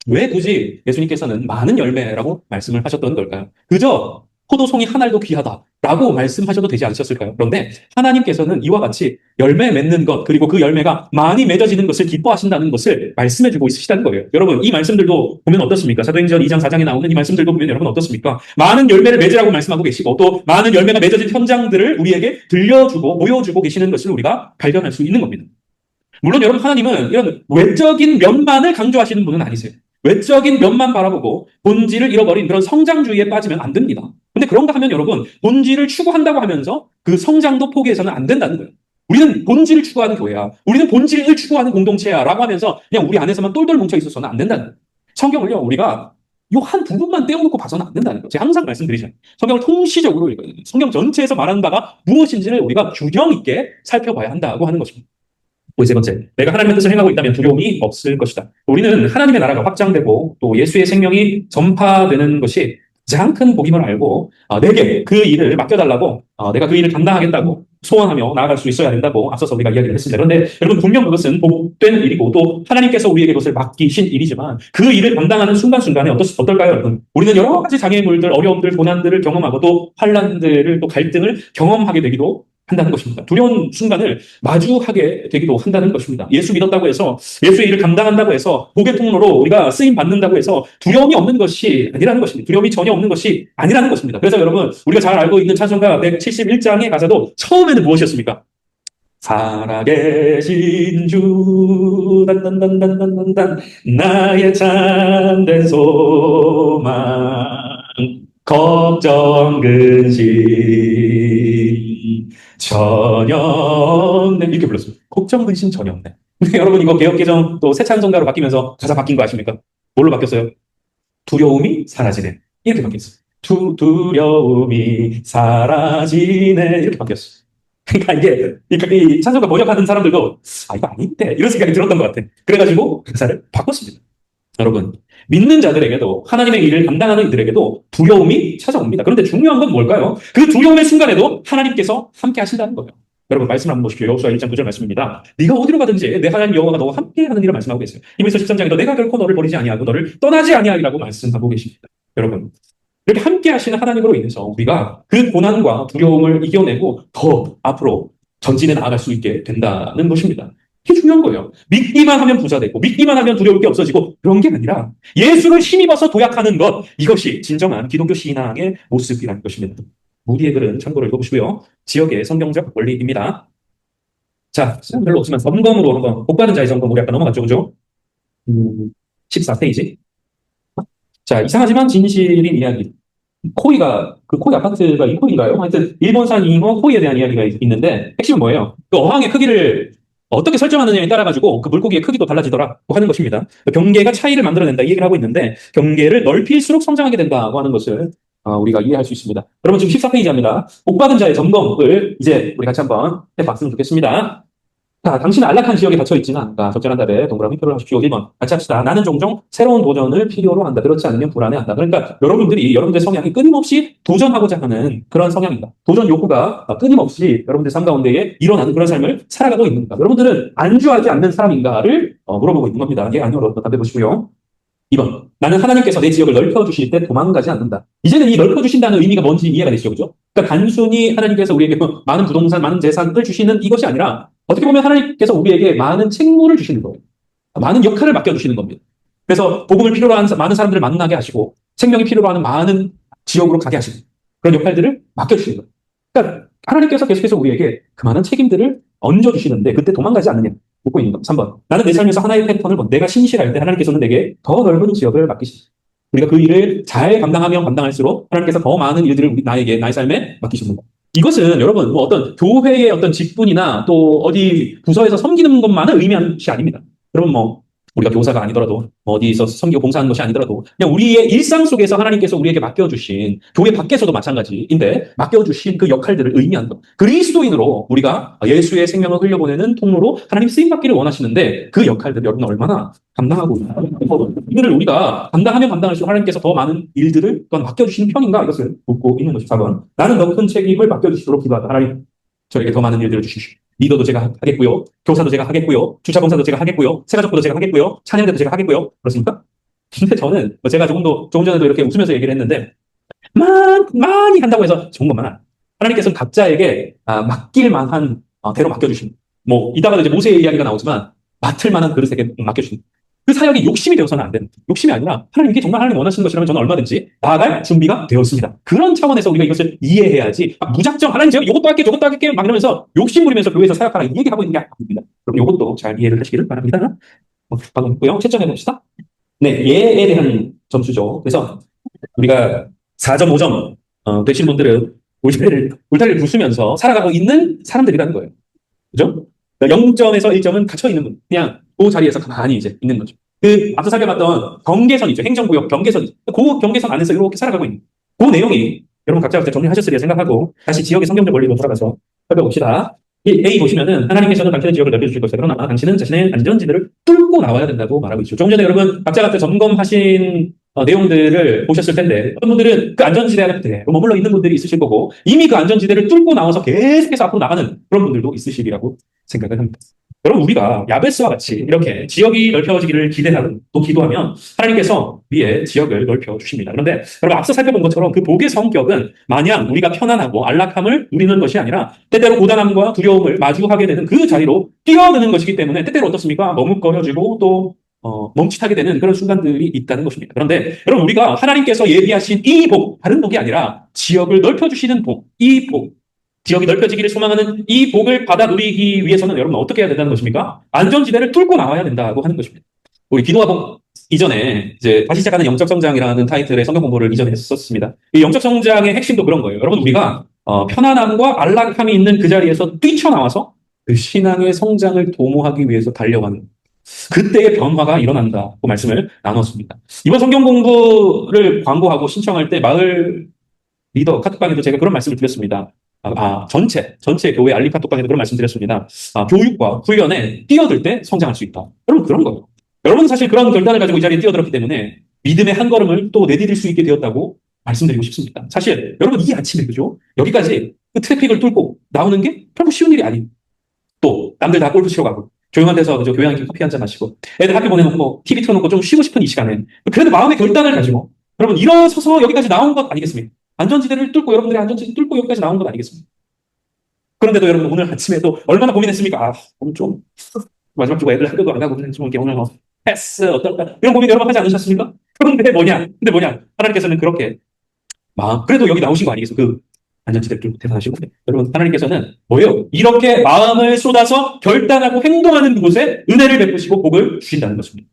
왜 굳이 예수님께서는 많은 열매라고 말씀을 하셨던 걸까요? 그저 포도송이 한 알도 귀하다라고 말씀하셔도 되지 않으셨을까요? 그런데 하나님께서는 이와 같이 열매 맺는 것 그리고 그 열매가 많이 맺어지는 것을 기뻐하신다는 것을 말씀해주고 있으시다는 거예요. 여러분 이 말씀들도 보면 어떻습니까? 사도행전 2장 4장에 나오는 이 말씀들도 보면 여러분 어떻습니까? 많은 열매를 맺으라고 말씀하고 계시고 또 많은 열매가 맺어진 현장들을 우리에게 들려주고 보여주고 계시는 것을 우리가 발견할 수 있는 겁니다. 물론 여러분 하나님은 이런 외적인 면만을 강조하시는 분은 아니세요. 외적인 면만 바라보고 본질을 잃어버린 그런 성장주의에 빠지면 안 됩니다. 근데 그런가 하면 여러분 본질을 추구한다고 하면서 그 성장도 포기해서는 안 된다는 거예요. 우리는 본질을 추구하는 교회야. 우리는 본질을 추구하는 공동체야 라고 하면서 그냥 우리 안에서만 똘똘 뭉쳐 있어서는 안 된다는 거예요. 성경을요 우리가 요 한 부분만 떼어놓고 봐서는 안 된다는 거예요. 제가 항상 말씀드리잖아요. 성경을 통시적으로 읽어야 돼요. 성경 전체에서 말하는 바가 무엇인지를 우리가 균형 있게 살펴봐야 한다고 하는 것입니다. 세 번째, 내가 하나님의 뜻을 행하고 있다면 두려움이 없을 것이다. 우리는 하나님의 나라가 확장되고 또 예수의 생명이 전파되는 것이 가장 큰 복임을 알고 내게 그 일을 맡겨달라고 내가 그 일을 감당하겠다고 소원하며 나아갈 수 있어야 된다고 앞서서 우리가 이야기를 했습니다. 그런데 여러분 분명 그것은 복된 일이고 또 하나님께서 우리에게 그것을 맡기신 일이지만 그 일을 감당하는 순간순간에 어떨까요 여러분? 우리는 여러 가지 장애물들, 어려움들, 고난들을 경험하고 또 환난들을 또 갈등을 경험하게 되기도 한다는 것입니다. 두려운 순간을 마주하게 되기도 한다는 것입니다. 예수 믿었다고 해서 예수의 일을 감당한다고 해서 복의 통로로 우리가 쓰임 받는다고 해서 두려움이 없는 것이 아니라는 것입니다. 두려움이 전혀 없는 것이 아니라는 것입니다. 그래서 여러분 우리가 잘 알고 있는 찬송가 171장의 가사도 처음에는 무엇이었습니까? 살아계신 주 단단단단단단 나의 참된 소망 걱정 근심 전혀 없네 이렇게 불렀습니다. 걱정 근심 전혀 없네. 근데 여러분 이거 개역개정 또 새 찬송가로 바뀌면서 가사 바뀐 거 아십니까? 뭘로 바뀌었어요? 두려움이 사라지네 이렇게 바뀌었어요. 두려움이 사라지네 이렇게 바뀌었어요. 그러니까 이게 이 찬송가 번역하는 사람들도 이거 아닌데 이런 생각이 들었던 것 같아. 그래가지고 가사를 바꿨습니다. 여러분 믿는 자들에게도 하나님의 일을 감당하는 이들에게도 두려움이 찾아옵니다. 그런데 중요한 건 뭘까요? 그 두려움의 순간에도 하나님께서 함께 하신다는 거예요. 여러분 말씀을 한번 보십시오. 여호수아 1장 9절 말씀입니다. 네가 어디로 가든지 내 하나님 여호와가 너와 함께 하는 일을 말씀하고 계세요. 히브리서 13장에도 내가 결코 너를 버리지 아니하고 너를 떠나지 아니하리라고 말씀하고 계십니다. 여러분 이렇게 함께 하시는 하나님으로 인해서 우리가 그 고난과 두려움을 이겨내고 더 앞으로 전진해 나아갈 수 있게 된다는 것입니다. 이게 중요한 거예요. 믿기만 하면 부자 되고 믿기만 하면 두려울 게 없어지고 그런 게 아니라 예수를 힘입어서 도약하는 것, 이것이 진정한 기독교 신앙의 모습이라는 것입니다. 무디의 글은 참고로 읽어보시고요. 지역의 성경적 원리입니다. 자, 시간 별로 없지만 점검으로 한번 복받은 자의 점검 우리 아까 넘어갔죠, 그죠? 14페이지. 자, 이상하지만 진실인 이야기. 코이가, 그 코이 아파트가 이 코이인가요? 하여튼, 일본산 잉어 코이에 대한 이야기가 있는데, 핵심은 뭐예요? 그 어항의 크기를 어떻게 설정하느냐에 따라가지고 그 물고기의 크기도 달라지더라고 하는 것입니다. 경계가 차이를 만들어낸다 이 얘기를 하고 있는데, 경계를 넓힐수록 성장하게 된다고 하는 것을 우리가 이해할 수 있습니다. 여러분 지금 14페이지입니다. 복받은 자의 점검을 이제 우리 같이 한번 해봤으면 좋겠습니다. 자, 당신은 안락한 지역에 갇혀있지는 않다. 적절한 답에 동그라미 표를 하십시오. 1번. 같이 합시다. 나는 종종 새로운 도전을 필요로 한다. 그렇지 않으면 불안해한다. 그러니까 여러분들의 성향이 끊임없이 도전하고자 하는 그런 성향입니다. 도전 욕구가 끊임없이 여러분들 삶 가운데에 일어나는 그런 삶을 살아가고 있는가. 여러분들은 안주하지 않는 사람인가를 물어보고 있는 겁니다. 예, 아니요. 여러분 답해 보시고요. 2번. 나는 하나님께서 내 지역을 넓혀주실 때 도망가지 않는다. 이제는 이 넓혀주신다는 의미가 뭔지 이해가 되시죠? 그죠? 그러니까 단순히 하나님께서 우리에게 많은 부동산, 많은 재산을 주시는 이것이 아니라 어떻게 보면 하나님께서 우리에게 많은 책무를 주시는 거예요. 많은 역할을 맡겨주시는 겁니다. 그래서 복음을 필요로 하는 많은 사람들을 만나게 하시고 생명이 필요로 하는 많은 지역으로 가게 하시고 그런 역할들을 맡겨주시는 거예요. 그러니까 하나님께서 계속해서 우리에게 그 많은 책임들을 얹어주시는데 그때 도망가지 않느냐. 묻고 있는 거. 3번. 나는 내 삶에서 하나의 패턴을 내가 신실할 때 하나님께서는 내게 더 넓은 지역을 맡기시죠. 우리가 그 일을 잘 감당하면 감당할수록 하나님께서 더 많은 일들을 나의 삶에 맡기시는 거. 이것은 여러분 어떤 교회의 어떤 직분이나 또 어디 부서에서 섬기는 것만을 의미하는 것이 아닙니다. 여러분 우리가 교사가 아니더라도 어디서 섬기고 봉사하는 것이 아니더라도 그냥 우리의 일상 속에서 하나님께서 우리에게 맡겨주신 교회 밖에서도 마찬가지인데 맡겨주신 그 역할들을 의미하는 것. 그리스도인으로 우리가 예수의 생명을 흘려보내는 통로로 하나님 쓰임받기를 원하시는데 그 역할들을 여러분 얼마나 감당하고 이거를 우리가 감당하면 감당할수록 하나님께서 더 많은 일들을 또한 맡겨주시는 편인가 이것을 묻고 있는 것이 4번. 나는 더 큰 책임을 맡겨주시도록 기도하다. 하나님 저에게 더 많은 일들을 주시십시오. 리더도 제가 하겠고요. 교사도 제가 하겠고요. 주차봉사도 제가 하겠고요. 세가족보도 제가 하겠고요. 찬양대도 제가 하겠고요. 그렇습니까? 근데 저는 제가 조금 전에도 이렇게 웃으면서 얘기를 했는데 많이 한다고 해서 좋은 것만 아니에요. 하나님께서는 각자에게 맡길 만한 대로 맡겨주시는 이따가도 이제 모세의 이야기가 나오지만 맡을 만한 그릇에게 맡겨주시는 그 사역이 욕심이 되어서는 안 되는 욕심이 아니라 하나님 이게 정말 하나님 원하시는 것이라면 저는 얼마든지 나아갈 준비가 되었습니다. 그런 차원에서 우리가 이것을 이해해야지 무작정 하나님 제가 이것도 할게 저것도 할게 막 이러면서 욕심 부리면서 교회에서 사역하라 이 얘기하고 있는 게 아닙니다. 그럼 이것도 잘 이해를 하시기를 바랍니다. 방금 했고요. 채점해 봅시다. 네, 예에 대한 점수죠. 그래서 우리가 4.5점 되신 분들은 울타리를 부수면서 살아가고 있는 사람들이라는 거예요. 그죠? 0점에서 1점은 갇혀있는 분. 그냥 그 자리에서 가만히 이제 있는 거죠. 그 앞서 살펴봤던 경계선이죠. 행정구역 경계선. 그 경계선 안에서 이렇게 살아가고 있는 그 내용이 여러분 각자 정리하셨으리라 생각하고 다시 지역의 성경적 원리로 돌아가서 살펴봅시다. A 보시면은 하나님께서는 당신의 지역을 넓혀주실 것이다. 그러나 당신은 자신의 안전지대를 뚫고 나와야 된다고 말하고 있죠. 조금 전에 여러분 각자 점검하신 내용들을 보셨을 텐데 어떤 분들은 그 안전지대에 그대로 머물러 있는 분들이 있으실 거고 이미 그 안전지대를 뚫고 나와서 계속해서 앞으로 나가는 그런 분들도 있으시리라고 생각을 합니다. 여러분 우리가 야베스와 같이 이렇게 지역이 넓혀지기를 기대하고 또 기도하면 하나님께서 우리의 지역을 넓혀주십니다. 그런데 여러분 앞서 살펴본 것처럼 그 복의 성격은 마냥 우리가 편안하고 안락함을 누리는 것이 아니라 때때로 고단함과 두려움을 마주하게 되는 그 자리로 뛰어드는 것이기 때문에 때때로 어떻습니까? 머뭇거려지고 또 멈칫하게 되는 그런 순간들이 있다는 것입니다. 그런데 여러분 우리가 하나님께서 예비하신 이 복, 다른 복이 아니라 지역을 넓혀주시는 복, 이 복, 지역이 넓혀지기를 소망하는 이 복을 받아 누리기 위해서는 여러분 어떻게 해야 된다는 것입니까? 안전지대를 뚫고 나와야 된다고 하는 것입니다. 우리 기도와 복 이전에 이제 다시 시작하는 영적 성장이라는 타이틀의 성경 공부를 이전에 했었습니다. 이 영적 성장의 핵심도 그런 거예요. 여러분 우리가 편안함과 안락함이 있는 그 자리에서 뛰쳐나와서 그 신앙의 성장을 도모하기 위해서 달려가는 그때의 변화가 일어난다고 말씀을 나눴습니다. 이번 성경 공부를 광고하고 신청할 때 마을 리더 카톡방에도 제가 그런 말씀을 드렸습니다. 전체 교회 알림 카톡방에도 그런 말씀 드렸습니다. 교육과 훈련에 뛰어들 때 성장할 수 있다. 여러분 그런 거예요. 여러분은 사실 그런 결단을 가지고 이 자리에 뛰어들었기 때문에 믿음의 한 걸음을 또 내디딜 수 있게 되었다고 말씀드리고 싶습니다. 사실 여러분 이 아침에 그죠? 여기까지 그 트래픽을 뚫고 나오는 게 결코 쉬운 일이 아니에요. 또 남들 다 골프 치러 가고 조용한 데서 그저 교양 있게 커피 한잔 마시고 애들 학교 보내놓고 TV 틀어놓고 좀 쉬고 싶은 이 시간에 그래도 마음의 결단을 가지고 여러분 일어서서 여기까지 나온 것 아니겠습니까? 안전지대를 뚫고 여러분들의 안전지대 뚫고 여기까지 나온 것 아니겠습니까? 그런데도 여러분 오늘 아침에도 얼마나 고민했습니까? 아, 오늘 좀 마지막 주고 애들 학교도 안 가고 좀 이렇게 오늘 패스 어떨까? 이런 고민 여러 번 하지 않으셨습니까? 그런데 뭐냐? 하나님께서는 그렇게 그래도 여기 나오신 거 아니겠어요? 그 안전지대를 좀 대단하시고. 여러분, 하나님께서는 뭐예요? 이렇게 마음을 쏟아서 결단하고 행동하는 곳에 은혜를 베푸시고 복을 주신다는 것입니다.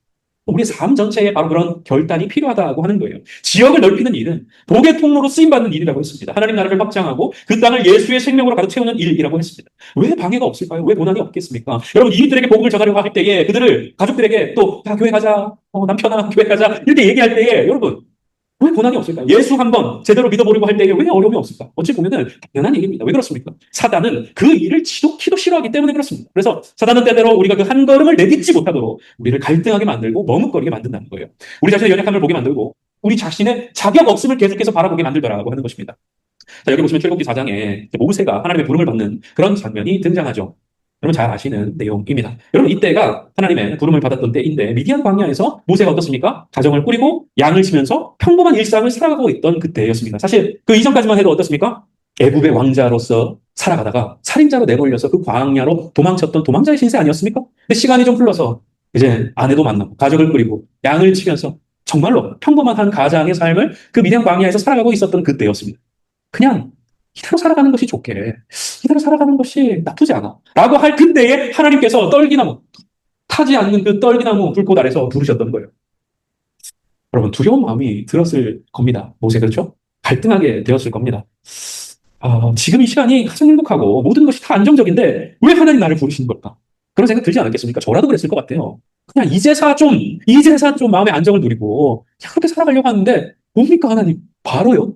우리 삶 전체에 바로 그런 결단이 필요하다고 하는 거예요. 지역을 넓히는 일은 복의 통로로 쓰임받는 일이라고 했습니다. 하나님 나라를 확장하고 그 땅을 예수의 생명으로 가득 채우는 일이라고 했습니다. 왜 방해가 없을까요? 왜 고난이 없겠습니까? 여러분, 이웃들에게 복을 전하려고 할 때에 그들을 가족들에게 또 다 교회 가자, 남편아 교회 가자 이렇게 얘기할 때에 여러분 왜 고난이 없을까요? 예수 한번 제대로 믿어보려고 할 때에 왜 어려움이 없을까? 어찌 보면은 당연한 얘기입니다. 왜 그렇습니까? 사단은 그 일을 지독히도 싫어하기 때문에 그렇습니다. 그래서 사단은 때때로 우리가 그 한 걸음을 내딛지 못하도록 우리를 갈등하게 만들고 머뭇거리게 만든다는 거예요. 우리 자신의 연약함을 보게 만들고 우리 자신의 자격 없음을 계속해서 바라보게 만들더라고 하는 것입니다. 자, 여기 보시면 출애굽기 4장에 모세가 하나님의 부름을 받는 그런 장면이 등장하죠. 여러분 잘 아시는 내용입니다. 여러분 이때가 하나님의 부름을 받았던 때인데 미디안 광야에서 모세가 어떻습니까? 가정을 꾸리고 양을 치면서 평범한 일상을 살아가고 있던 그때였습니다. 사실 그 이전까지만 해도 어떻습니까? 애굽의 왕자로서 살아가다가 살인자로 내몰려서 그 광야로 도망쳤던 도망자의 신세 아니었습니까? 근데 시간이 좀 흘러서 이제 아내도 만나고 가족을 꾸리고 양을 치면서 정말로 평범한 한 가장의 삶을 그 미디안 광야에서 살아가고 있었던 그때였습니다. 그냥 이대로 살아가는 것이 좋게, 이대로 살아가는 것이 나쁘지 않아 라고 할 그때에 하나님께서 떨기나무, 타지 않는 그 떨기나무 불꽃 아래서 부르셨던 거예요. 여러분 두려운 마음이 들었을 겁니다. 모세 그렇죠? 갈등하게 되었을 겁니다. 지금 이 시간이 가장 행복하고 모든 것이 다 안정적인데 왜 하나님 나를 부르시는 걸까? 그런 생각 들지 않았겠습니까? 저라도 그랬을 것 같아요. 그냥 이제사 좀 마음의 안정을 누리고 그렇게 살아가려고 하는데 뭡니까 하나님? 바로요?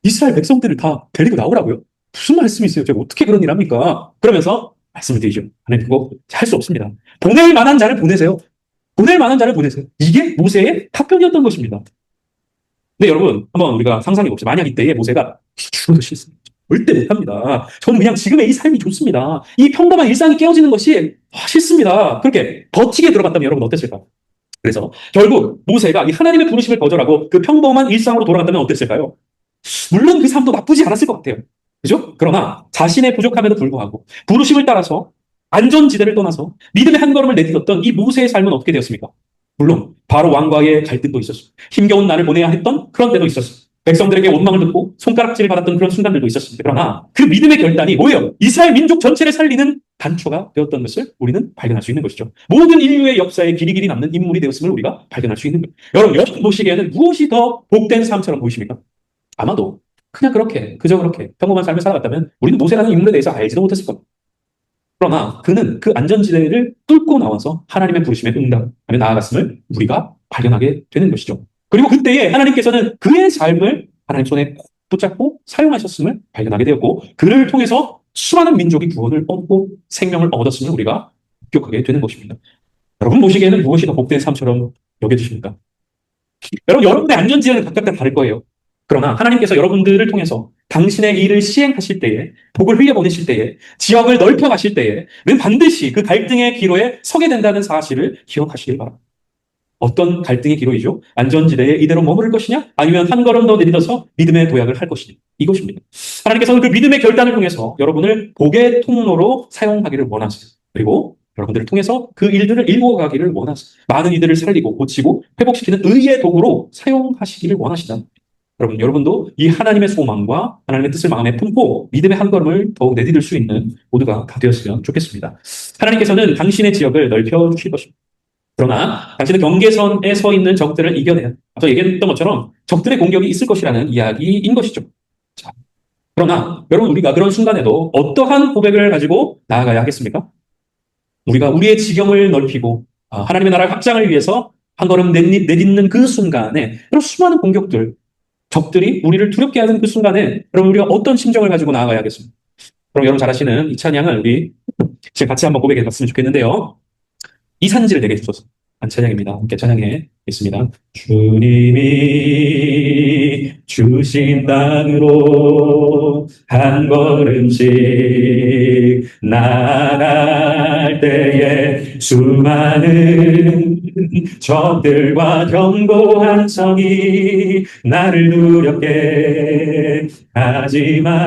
이스라엘 백성들을 다 데리고 나오라고요? 무슨 말씀이세요? 제가 어떻게 그런 일 합니까? 그러면서 말씀을 드리죠. 하나님 그거 할 수 없습니다. 보낼 만한 자를 보내세요. 보낼 만한 자를 보내세요. 이게 모세의 답변이었던 것입니다. 근데 여러분 한번 우리가 상상해 봅시다. 만약 이때에 모세가 죽어도 싫습니다. 절대 못합니다. 저는 그냥 지금의 이 삶이 좋습니다. 이 평범한 일상이 깨어지는 것이 싫습니다. 그렇게 버티게 들어갔다면 여러분 어땠을까요? 그래서 결국 모세가 이 하나님의 부르심을 거절하고 그 평범한 일상으로 돌아갔다면 어땠을까요? 물론 그 삶도 나쁘지 않았을 것 같아요. 그죠? 그러나 자신의 부족함에도 불구하고 부르심을 따라서 안전지대를 떠나서 믿음의 한 걸음을 내딛었던 이 모세의 삶은 어떻게 되었습니까? 물론 바로 왕과의 갈등도 있었습니다. 힘겨운 날을 보내야 했던 그런 때도 있었습니다. 백성들에게 원망을 듣고 손가락질을 받았던 그런 순간들도 있었습니다. 그러나 그 믿음의 결단이 뭐예요? 이스라엘 민족 전체를 살리는 단초가 되었던 것을 우리는 발견할 수 있는 것이죠. 모든 인류의 역사에 길이 남는 인물이 되었음을 우리가 발견할 수 있는 거예요. 여러분 보시기에는 무엇이 더 복된 삶처럼 보이십니까? 아마도 그저 그렇게 평범한 삶을 살아갔다면 우리는 모세라는 인물에 대해서 알지도 못했을 겁니다. 그러나 그는 그 안전지대를 뚫고 나와서 하나님의 부르심에 응답하며 나아갔음을 우리가 발견하게 되는 것이죠. 그리고 그때에 하나님께서는 그의 삶을 하나님 손에 꼭 붙잡고 사용하셨음을 발견하게 되었고 그를 통해서 수많은 민족이 구원을 얻고 생명을 얻었음을 우리가 기억하게 되는 것입니다. 여러분 보시기에는 무엇이 더 복된 삶처럼 여겨지십니까? 여러분의 안전지대는 각각 다 다를 거예요. 그러나 하나님께서 여러분들을 통해서 당신의 일을 시행하실 때에 복을 흘려보내실 때에 지역을 넓혀가실 때에는 반드시 그 갈등의 기로에 서게 된다는 사실을 기억하시길 바랍니다. 어떤 갈등의 기로이죠? 안전지대에 이대로 머무를 것이냐? 아니면 한 걸음 더 내딛어서 믿음의 도약을 할 것이냐? 이것입니다. 하나님께서는 그 믿음의 결단을 통해서 여러분을 복의 통로로 사용하기를 원하세요. 그리고 여러분들을 통해서 그 일들을 이루어가기를 원하세요. 많은 이들을 살리고 고치고 회복시키는 의의 도구로 사용하시기를 원하시다. 여러분도 이 하나님의 소망과 하나님의 뜻을 마음에 품고 믿음의 한 걸음을 더욱 내디딜 수 있는 모두가 다 되었으면 좋겠습니다. 하나님께서는 당신의 지역을 넓혀주실 것입니다. 그러나 당신은 경계선에 서 있는 적들을 이겨내야 앞서 얘기했던 것처럼 적들의 공격이 있을 것이라는 이야기인 것이죠. 자, 그러나 여러분 우리가 그런 순간에도 어떠한 고백을 가지고 나아가야 하겠습니까? 우리가 우리의 지경을 넓히고 하나님의 나라 확장을 위해서 한 걸음 내딛는 그 순간에 여러 수많은 공격들 적들이 우리를 두렵게 하는 그 순간에 여러분 우리가 어떤 심정을 가지고 나아가야겠습니까? 그럼 여러분 잘 아시는 이 찬양을 우리 지금 같이 한번 고백해 봤으면 좋겠는데요. 이 산지를 내게 주소서. 한 찬양입니다. 함께 찬양해 있습니다. 주님이 주신 땅으로 한 걸음씩 나갈 때에 수많은 적들과 견고한 성이 나를 두렵게 하지만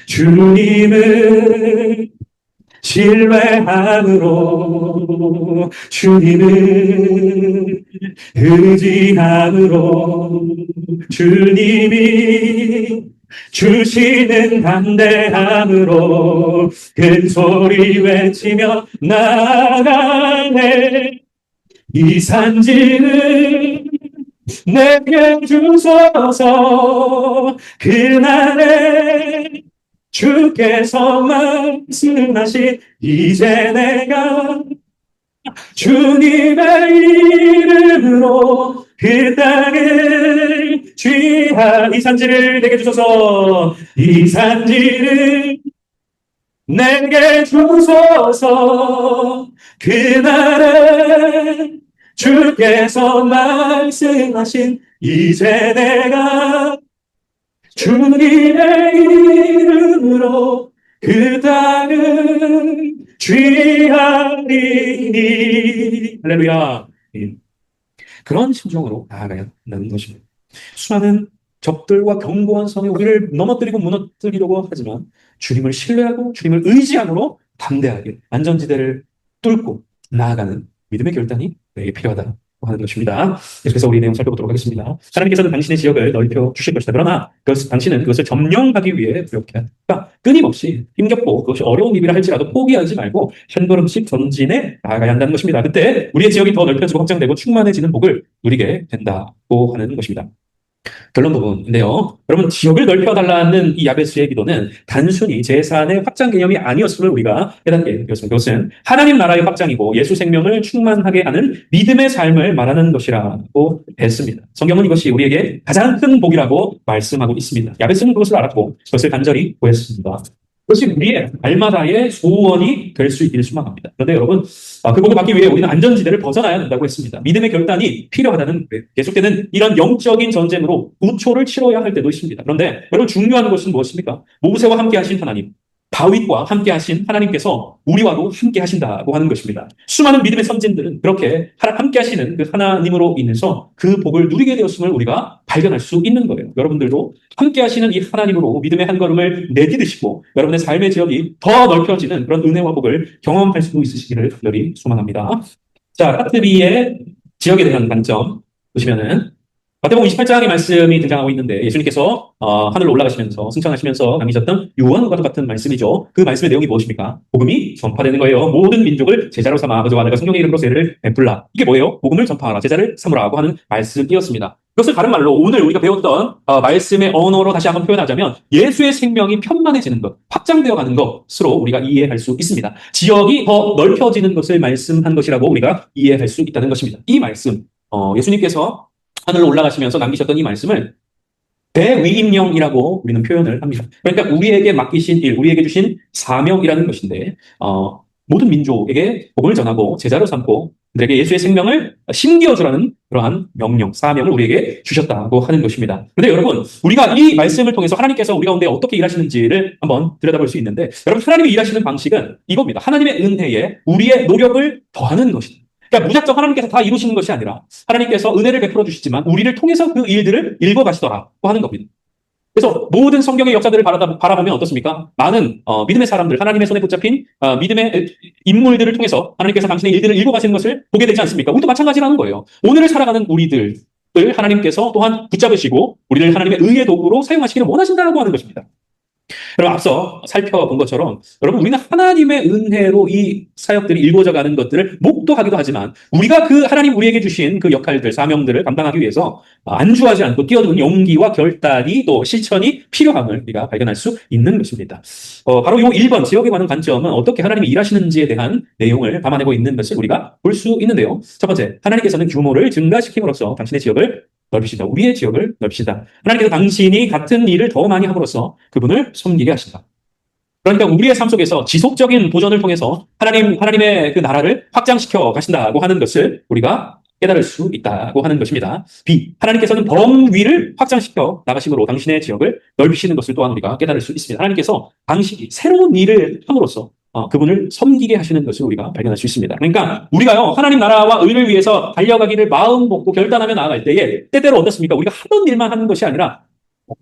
주님은 신뢰함으로 주님을 의지함으로 주님이 주시는 담대함으로 큰 소리 외치며 나아가네. 이 산지는 내게 주소서. 그날에 주께서 말씀하신 이제 내가 주님의 이름으로 그 땅을 취하. 이 산지를 내게 주소서. 이 산지를 내게 주소서. 그날에 주께서 말씀하신 이제 내가 주님의 이름으로 그 땅을 취하리니. 할렐루야. 그런 심정으로 나아가야 한다는 것입니다. 수많은 적들과 견고한 성이 우리를 넘어뜨리고 무너뜨리려고 하지만 주님을 신뢰하고 주님을 의지함으로 담대하게 안전지대를 뚫고 나아가는 믿음의 결단이 우리에게 필요하다고 하는 것입니다. 계속해서 우리 내용 살펴보도록 하겠습니다. 하나님께서는 당신의 지역을 넓혀 주실 것이다. 그러나 당신은 그것을 점령하기 위해 부욕해 하니까 끊임없이 힘겹고 그것이 어려운 일이라 할지라도 포기하지 말고 한 걸음씩 전진해 나아가야 한다는 것입니다. 그때 우리의 지역이 더 넓혀지고 확장되고 충만해지는 복을 누리게 된다고 하는 것입니다. 결론 부분인데요. 여러분, 지역을 넓혀달라는 이 야베스의 기도는 단순히 재산의 확장 개념이 아니었음을 우리가 깨닫게 되었습니다. 그것은 하나님 나라의 확장이고 예수 생명을 충만하게 하는 믿음의 삶을 말하는 것이라고 했습니다. 성경은 이것이 우리에게 가장 큰 복이라고 말씀하고 있습니다. 야베스는 그것을 알았고 그것을 간절히 구했습니다. 그것이 우리의 날마다의 소원이 될 수 있기를 소망합니다. 그런데 여러분, 그 복을 받기 위해 우리는 안전지대를 벗어나야 한다고 했습니다. 믿음의 결단이 필요하다는 계속되는 이런 영적인 전쟁으로 우초를 치러야 할 때도 있습니다. 그런데 여러분, 중요한 것은 무엇입니까? 모세와 함께 하신 하나님, 다윗과 함께 하신 하나님께서 우리와도 함께 하신다고 하는 것입니다. 수많은 믿음의 선진들은 그렇게 함께 하시는 그 하나님으로 인해서 그 복을 누리게 되었음을 우리가 발견할 수 있는 거예요. 여러분들도 함께 하시는 이 하나님으로 믿음의 한 걸음을 내디디시고 여러분의 삶의 지역이 더 넓혀지는 그런 은혜와 복을 경험할 수 있으시기를 간절히 소망합니다. 자, 카트비의 지역에 대한 관점 보시면은 마태복음 28장의 말씀이 등장하고 있는데 예수님께서 하늘로 올라가시면서 승천하시면서 남기셨던 유언과 같은 말씀이죠. 그 말씀의 내용이 무엇입니까? 복음이 전파되는 거예요. 모든 민족을 제자로 삼아 아버지와 내가 성령의 이름으로 세례를 베풀라. 이게 뭐예요? 복음을 전파하라, 제자를 삼으라고 하는 말씀이었습니다. 그것을 다른 말로 오늘 우리가 배웠던 말씀의 언어로 다시 한번 표현하자면 예수의 생명이 편만해지는 것, 확장되어 가는 것으로 우리가 이해할 수 있습니다. 지역이 더 넓혀지는 것을 말씀한 것이라고 우리가 이해할 수 있다는 것입니다. 이 말씀, 예수님께서 하늘로 올라가시면서 남기셨던 이 말씀을 대위임령이라고 우리는 표현을 합니다. 그러니까 우리에게 맡기신 일, 우리에게 주신 사명이라는 것인데 모든 민족에게 복음을 전하고 제자로 삼고 그들에게 예수의 생명을 심겨주라는 그러한 명령, 사명을 우리에게 주셨다고 하는 것입니다. 그런데 여러분, 우리가 이 말씀을 통해서 하나님께서 우리 가운데 어떻게 일하시는지를 한번 들여다볼 수 있는데 여러분, 하나님이 일하시는 방식은 이겁니다. 하나님의 은혜에 우리의 노력을 더하는 것입니다. 그러니까 무작정 하나님께서 다 이루시는 것이 아니라 하나님께서 은혜를 베풀어 주시지만 우리를 통해서 그 일들을 읽어가시더라고 하는 겁니다. 그래서 모든 성경의 역사들을 바라보면 어떻습니까? 많은 믿음의 사람들, 하나님의 손에 붙잡힌 믿음의 인물들을 통해서 하나님께서 당신의 일들을 읽어가시는 것을 보게 되지 않습니까? 우리도 마찬가지라는 거예요. 오늘을 살아가는 우리들을 하나님께서 또한 붙잡으시고 우리를 하나님의 의의 도구로 사용하시기를 원하신다고 하는 것입니다. 여러분, 앞서 살펴본 것처럼 여러분, 우리는 하나님의 은혜로 이 사역들이 이루어져 가는 것들을 목도하기도 하지만 우리가 그 하나님 우리에게 주신 그 역할들, 사명들을 감당하기 위해서 안주하지 않고 뛰어드는 용기와 결단이 또 실천이 필요함을 우리가 발견할 수 있는 것입니다. 바로 이 1번 지역에 관한 관점은 어떻게 하나님이 일하시는지에 대한 내용을 담아내고 있는 것을 우리가 볼 수 있는데요. 첫 번째, 하나님께서는 규모를 증가시킴으로써 당신의 지역을 넓히시다. 우리의 지역을 넓히시다. 하나님께서 당신이 같은 일을 더 많이 함으로써 그분을 섬기게 하신다. 그러니까 우리의 삶 속에서 지속적인 도전을 통해서 하나님의 그 나라를 확장시켜 가신다고 하는 것을 우리가 깨달을 수 있다고 하는 것입니다. B. 하나님께서는 범위를 확장시켜 나가심으로 당신의 지역을 넓히시는 것을 또한 우리가 깨달을 수 있습니다. 하나님께서 당신이 새로운 일을 함으로써 그분을 섬기게 하시는 것을 우리가 발견할 수 있습니다. 그러니까 우리가요, 하나님 나라와 의를 위해서 달려가기를 마음 먹고 결단하며 나아갈 때에 때때로 어떻습니까? 우리가 하던 일만 하는 것이 아니라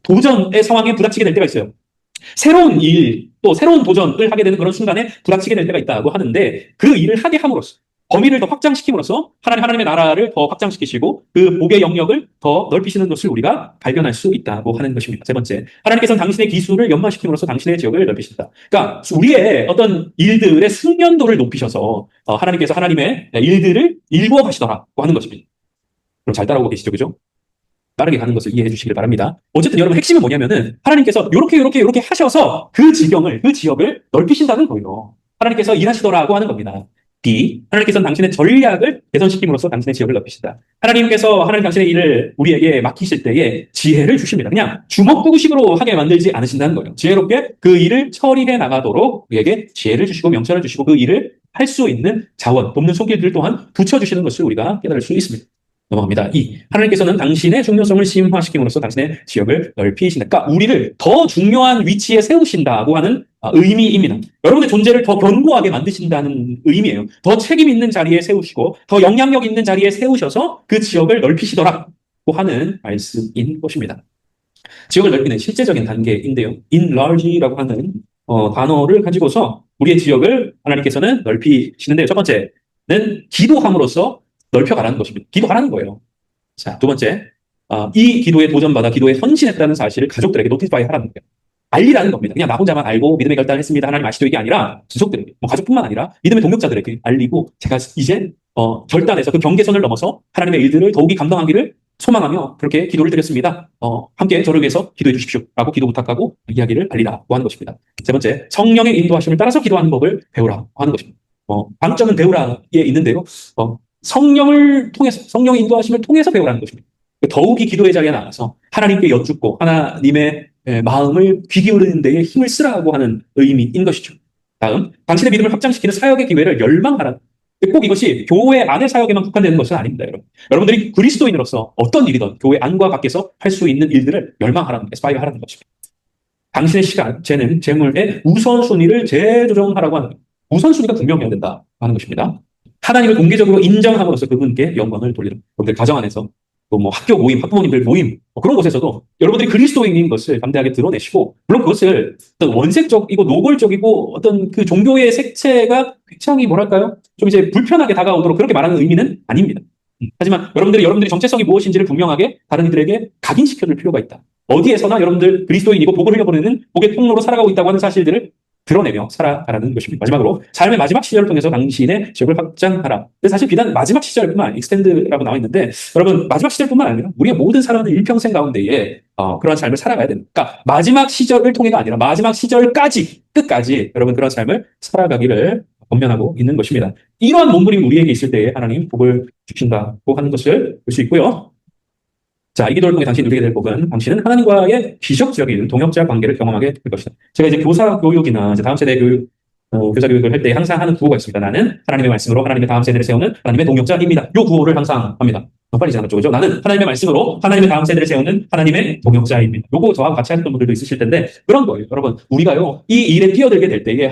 도전의 상황에 부닥치게 될 때가 있어요. 새로운 일, 또 새로운 도전을 하게 되는 그런 순간에 부닥치게 될 때가 있다고 하는데 그 일을 하게 함으로써 범위를 더 확장시킴으로써 하나님의 나라를 더 확장시키시고 그 복의 영역을 더 넓히시는 것을 우리가 발견할 수 있다고 하는 것입니다. 세 번째, 하나님께서는 당신의 기술을 연마시킴으로써 당신의 지역을 넓히신다. 그러니까 우리의 어떤 일들의 숙련도를 높이셔서 하나님께서 하나님의 일들을 일구어 가시더라고 하는 것입니다. 그럼 잘 따라오고 계시죠, 그죠? 빠르게 가는 것을 이해해 주시길 바랍니다. 어쨌든 여러분 핵심은 뭐냐면은 하나님께서 이렇게 하셔서 그 지역을 넓히신다는 거예요. 하나님께서 일하시더라고 하는 겁니다. D. 하나님께서는 당신의 전략을 개선시킴으로써 당신의 지역을 넓히신다. 하나님께서 당신의 일을 우리에게 맡기실 때에 지혜를 주십니다. 그냥 주먹구구식으로 하게 만들지 않으신다는 거예요. 지혜롭게 그 일을 처리해 나가도록 우리에게 지혜를 주시고 명철을 주시고 그 일을 할 수 있는 자원, 돕는 손길들 또한 붙여주시는 것을 우리가 깨달을 수 있습니다. 넘어갑니다. 2. 하나님께서는 당신의 중요성을 심화시킴으로써 당신의 지역을 넓히신다. 그러니까 우리를 더 중요한 위치에 세우신다고 하는 의미입니다. 여러분의 존재를 더 견고하게 만드신다는 의미예요. 더 책임 있는 자리에 세우시고 더 영향력 있는 자리에 세우셔서 그 지역을 넓히시더라고 하는 말씀인 것입니다. 지역을 넓히는 실제적인 단계인데요. enlarge라고 하는 단어를 가지고서 우리의 지역을 하나님께서는 넓히시는데요. 첫 번째는 기도함으로써 넓혀가라는 것입니다. 기도하라는 거예요. 자, 두 번째, 이 기도에 도전받아 기도에 헌신했다는 사실을 가족들에게 노티파이 하라는 거예요. 알리라는 겁니다. 그냥 나 혼자만 알고 믿음의 결단을 했습니다. 하나님 아시죠? 이게 아니라 지속들에게, 가족뿐만 아니라 믿음의 동역자들에게 알리고 제가 이제 결단해서 그 경계선을 넘어서 하나님의 일들을 더욱이 감당하기를 소망하며 그렇게 기도를 드렸습니다. 함께 저를 위해서 기도해 주십시오. 라고 기도 부탁하고 이야기를 알리라고 하는 것입니다. 세 번째, 성령의 인도하심을 따라서 기도하는 법을 배우라고 하는 것입니다. 방점은 배우라에 있는데요. 성령의 인도하심을 통해서 배우라는 것입니다. 더욱이 기도의 자리에 나가서 하나님께 여쭙고 하나님의 마음을 귀 기울이는 데에 힘을 쓰라고 하는 의미인 것이죠. 다음, 당신의 믿음을 확장시키는 사역의 기회를 열망하라. 꼭 이것이 교회 안의 사역에만 국한되는 것은 아닙니다, 여러분. 여러분들이 그리스도인으로서 어떤 일이든 교회 안과 밖에서 할 수 있는 일들을 열망하라는, 에스파이어 하라는 것입니다. 당신의 시간, 재능, 재물의 우선순위를 재조정하라고 하는 거예요. 우선순위가 분명해야 된다 하는 것입니다. 하나님을 공개적으로 인정함으로써 그분께 영광을 돌리는, 여러분들 가정 안에서 또 학교 모임, 학부모님들 모임 그런 곳에서도 여러분들이 그리스도인인 것을 담대하게 드러내시고, 물론 그것을 어떤 원색적이고 노골적이고 어떤 그 종교의 색채가 굉장히 뭐랄까요, 좀 이제 불편하게 다가오도록 그렇게 말하는 의미는 아닙니다. 하지만 여러분들이 정체성이 무엇인지를 분명하게 다른 이들에게 각인시켜줄 필요가 있다. 어디에서나 여러분들 그리스도인이고 복을 흘려보내는 복의 통로로 살아가고 있다고 하는 사실들을 드러내며 살아가라는 것입니다. 마지막으로 삶의 마지막 시절을 통해서 당신의 지역을 확장하라. 근데 사실 비단 마지막 시절뿐만 아니라 익스텐드라고 나와 있는데, 여러분 마지막 시절뿐만 아니라 우리의 모든 사람은 일평생 가운데에 그런 삶을 살아가야 됩니다. 그러니까 마지막 시절을 통해가 아니라 마지막 시절까지 끝까지 여러분 그런 삶을 살아가기를 권면하고 있는 것입니다. 이러한 몸부림이 우리에게 있을 때에 하나님 복을 주신다고 하는 것을 볼 수 있고요. 자, 이 기도를 통해 당신이 누리게 될 복은 당신은 하나님과의 기적적인 동역자 관계를 경험하게 될 것이다. 제가 이제 교사 교육이나 이제 다음 세대 교육, 교사 교육을 할 때 항상 하는 구호가 있습니다. 나는 하나님의 말씀으로 하나님의 다음 세대를 세우는 하나님의 동역자입니다. 이 구호를 항상 합니다. 빨리 지나갔죠, 그죠? 나는 하나님의 말씀으로 하나님의 다음 세대를 세우는 하나님의 동역자입니다. 요거 저하고 같이 하셨던 분들도 있으실 텐데, 그런 거예요. 여러분, 우리가요, 이 일에 뛰어들게 될 때에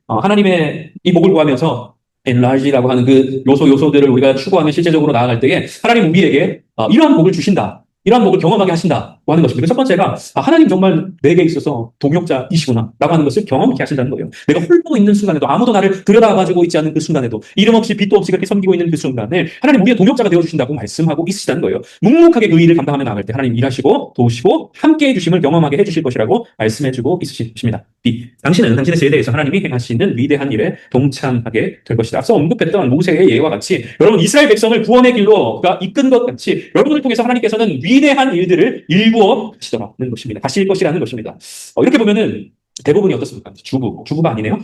하나님의 이 복을 구하면서 enlarge라고 하는 그 요소들을 우리가 추구하며 실제적으로 나아갈 때에 하나님 우리에게 이러한 복을 주신다. 이러한 복을 경험하게 하신다고 하는 것입니다. 첫 번째가 하나님 정말 내게 있어서 동역자이시구나 라고 하는 것을 경험하게 하신다는 거예요. 내가 홀로 있는 순간에도, 아무도 나를 들여다봐주고 있지 않은 그 순간에도, 이름 없이 빛도 없이 그렇게 섬기고 있는 그 순간에 하나님 우리의 동역자가 되어주신다고 말씀하고 있으시다는 거예요. 묵묵하게 그 일을 감당하며 나갈 때 하나님 일하시고 도우시고 함께해 주심을 경험하게 해주실 것이라고 말씀해주고 있으십니다. B. 당신은 당신의 세대에서 하나님이 행하시는 위대한 일에 동참하게 될 것이다. 앞서 언급했던 모세의 예와 같이, 여러분 이스라엘 백성을 구원의 길로가 이끈 것 같이 여러분을 통해서 하나님께서는 위대한 일들을 일구어 하시더라는 것입니다. 하실 것이라는 것입니다. 이렇게 보면은 대부분이 어떻습니까? 주부가 아니네요?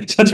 자,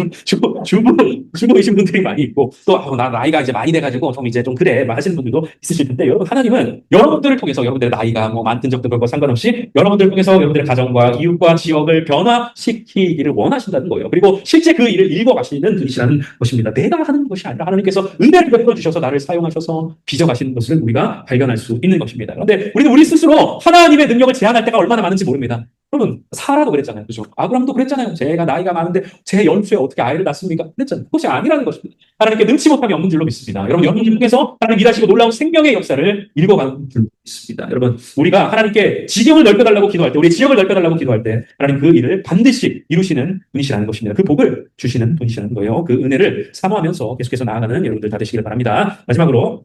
주부이신 분들이 많이 있고, 또, 나 나이가 이제 많이 돼가지고, 좀 이제 좀 그래, 하시는 분들도 있으실 텐데, 여러분, 하나님은 여러분들을 통해서 여러분들의 나이가 뭐 많든 적든 그거 상관없이, 여러분들을 통해서 여러분들의 가정과 이웃과 지역을 변화시키기를 원하신다는 거예요. 그리고 실제 그 일을 읽어가시는 분이시라는 것입니다. 내가 하는 것이 아니라 하나님께서 은혜를 베풀어 주셔서 나를 사용하셔서 빚어가시는 것을 우리가 발견할 수 있는 것입니다. 그런데 우리는 우리 스스로 하나님의 능력을 제한할 때가 얼마나 많은지 모릅니다. 여러분, 사라도 그랬잖아요. 그죠? 아브람도 그랬잖아요. 제가 나이가 많은데 제 연수에 어떻게 아이를 낳습니까? 그랬잖아요. 그것이 아니라는 것입니다. 하나님께 능치 못함이 없는 줄로 믿습니다. 여러분, 여러분을 통해서 하나님 일하시고 놀라운 생명의 역사를 읽어가는 줄로 믿습니다. 여러분, 우리가 하나님께 지경을 넓혀달라고 기도할 때, 우리의 지역을 넓혀달라고 기도할 때, 하나님 그 일을 반드시 이루시는 분이시라는 것입니다. 그 복을 주시는 분이시라는 거예요. 그 은혜를 사모하면서 계속해서 나아가는 여러분들 다 되시길 바랍니다. 마지막으로,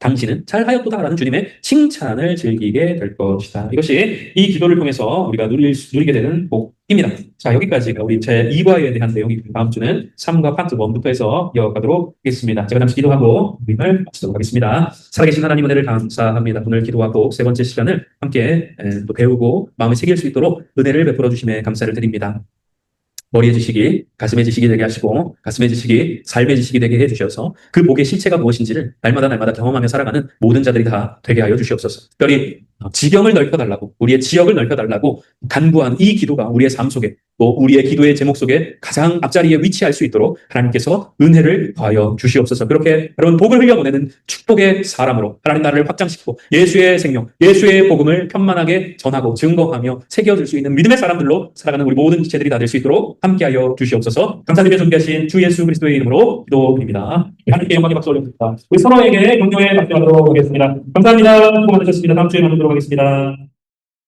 당신은 잘하였도다라는 주님의 칭찬을 즐기게 될 것이다. 이것이 이 기도를 통해서 우리가 누리게 되는 복입니다. 자, 여기까지가 우리 제2과에 대한 내용이고, 다음 주는 3과 파트 1부터 해서 이어가도록 하겠습니다. 제가 잠시 기도하고 모임을 마치도록 하겠습니다. 살아계신 하나님 은혜를 감사합니다. 오늘 기도하고 세 번째 시간을 함께 또 배우고 마음에 새길 수 있도록 은혜를 베풀어 주심에 감사를 드립니다. 머리의 지식이 가슴의 지식이 되게 하시고 가슴의 지식이 삶의 지식이 되게 해주셔서 그 복의 실체가 무엇인지를 날마다 경험하며 살아가는 모든 자들이 다 되게 하여 주시옵소서. 특별히 지경을 넓혀달라고, 우리의 지역을 넓혀달라고 간구한 이 기도가 우리의 삶 속에, 또 우리의 기도의 제목 속에 가장 앞자리에 위치할 수 있도록 하나님께서 은혜를 더하여 주시옵소서. 그렇게 여러분 복을 흘려보내는 축복의 사람으로 하나님 나라를 확장시키고 예수의 생명, 예수의 복음을 편만하게 전하고 증거하며 새겨줄 수 있는 믿음의 사람들로 살아가는 우리 모든 지체들이 다 될 수 있도록 함께하여 주시옵소서. 감사드리며 존귀하신 주 예수 그리스도의 이름으로 기도드립니다. 하나님께 영광의 박수 올려드립니다. 우리 서로에게 격려의 박수 하도록 하겠습니다. 감사합니다. 수고 많으셨습니다. 다음 주에 만나도록 하겠습니다.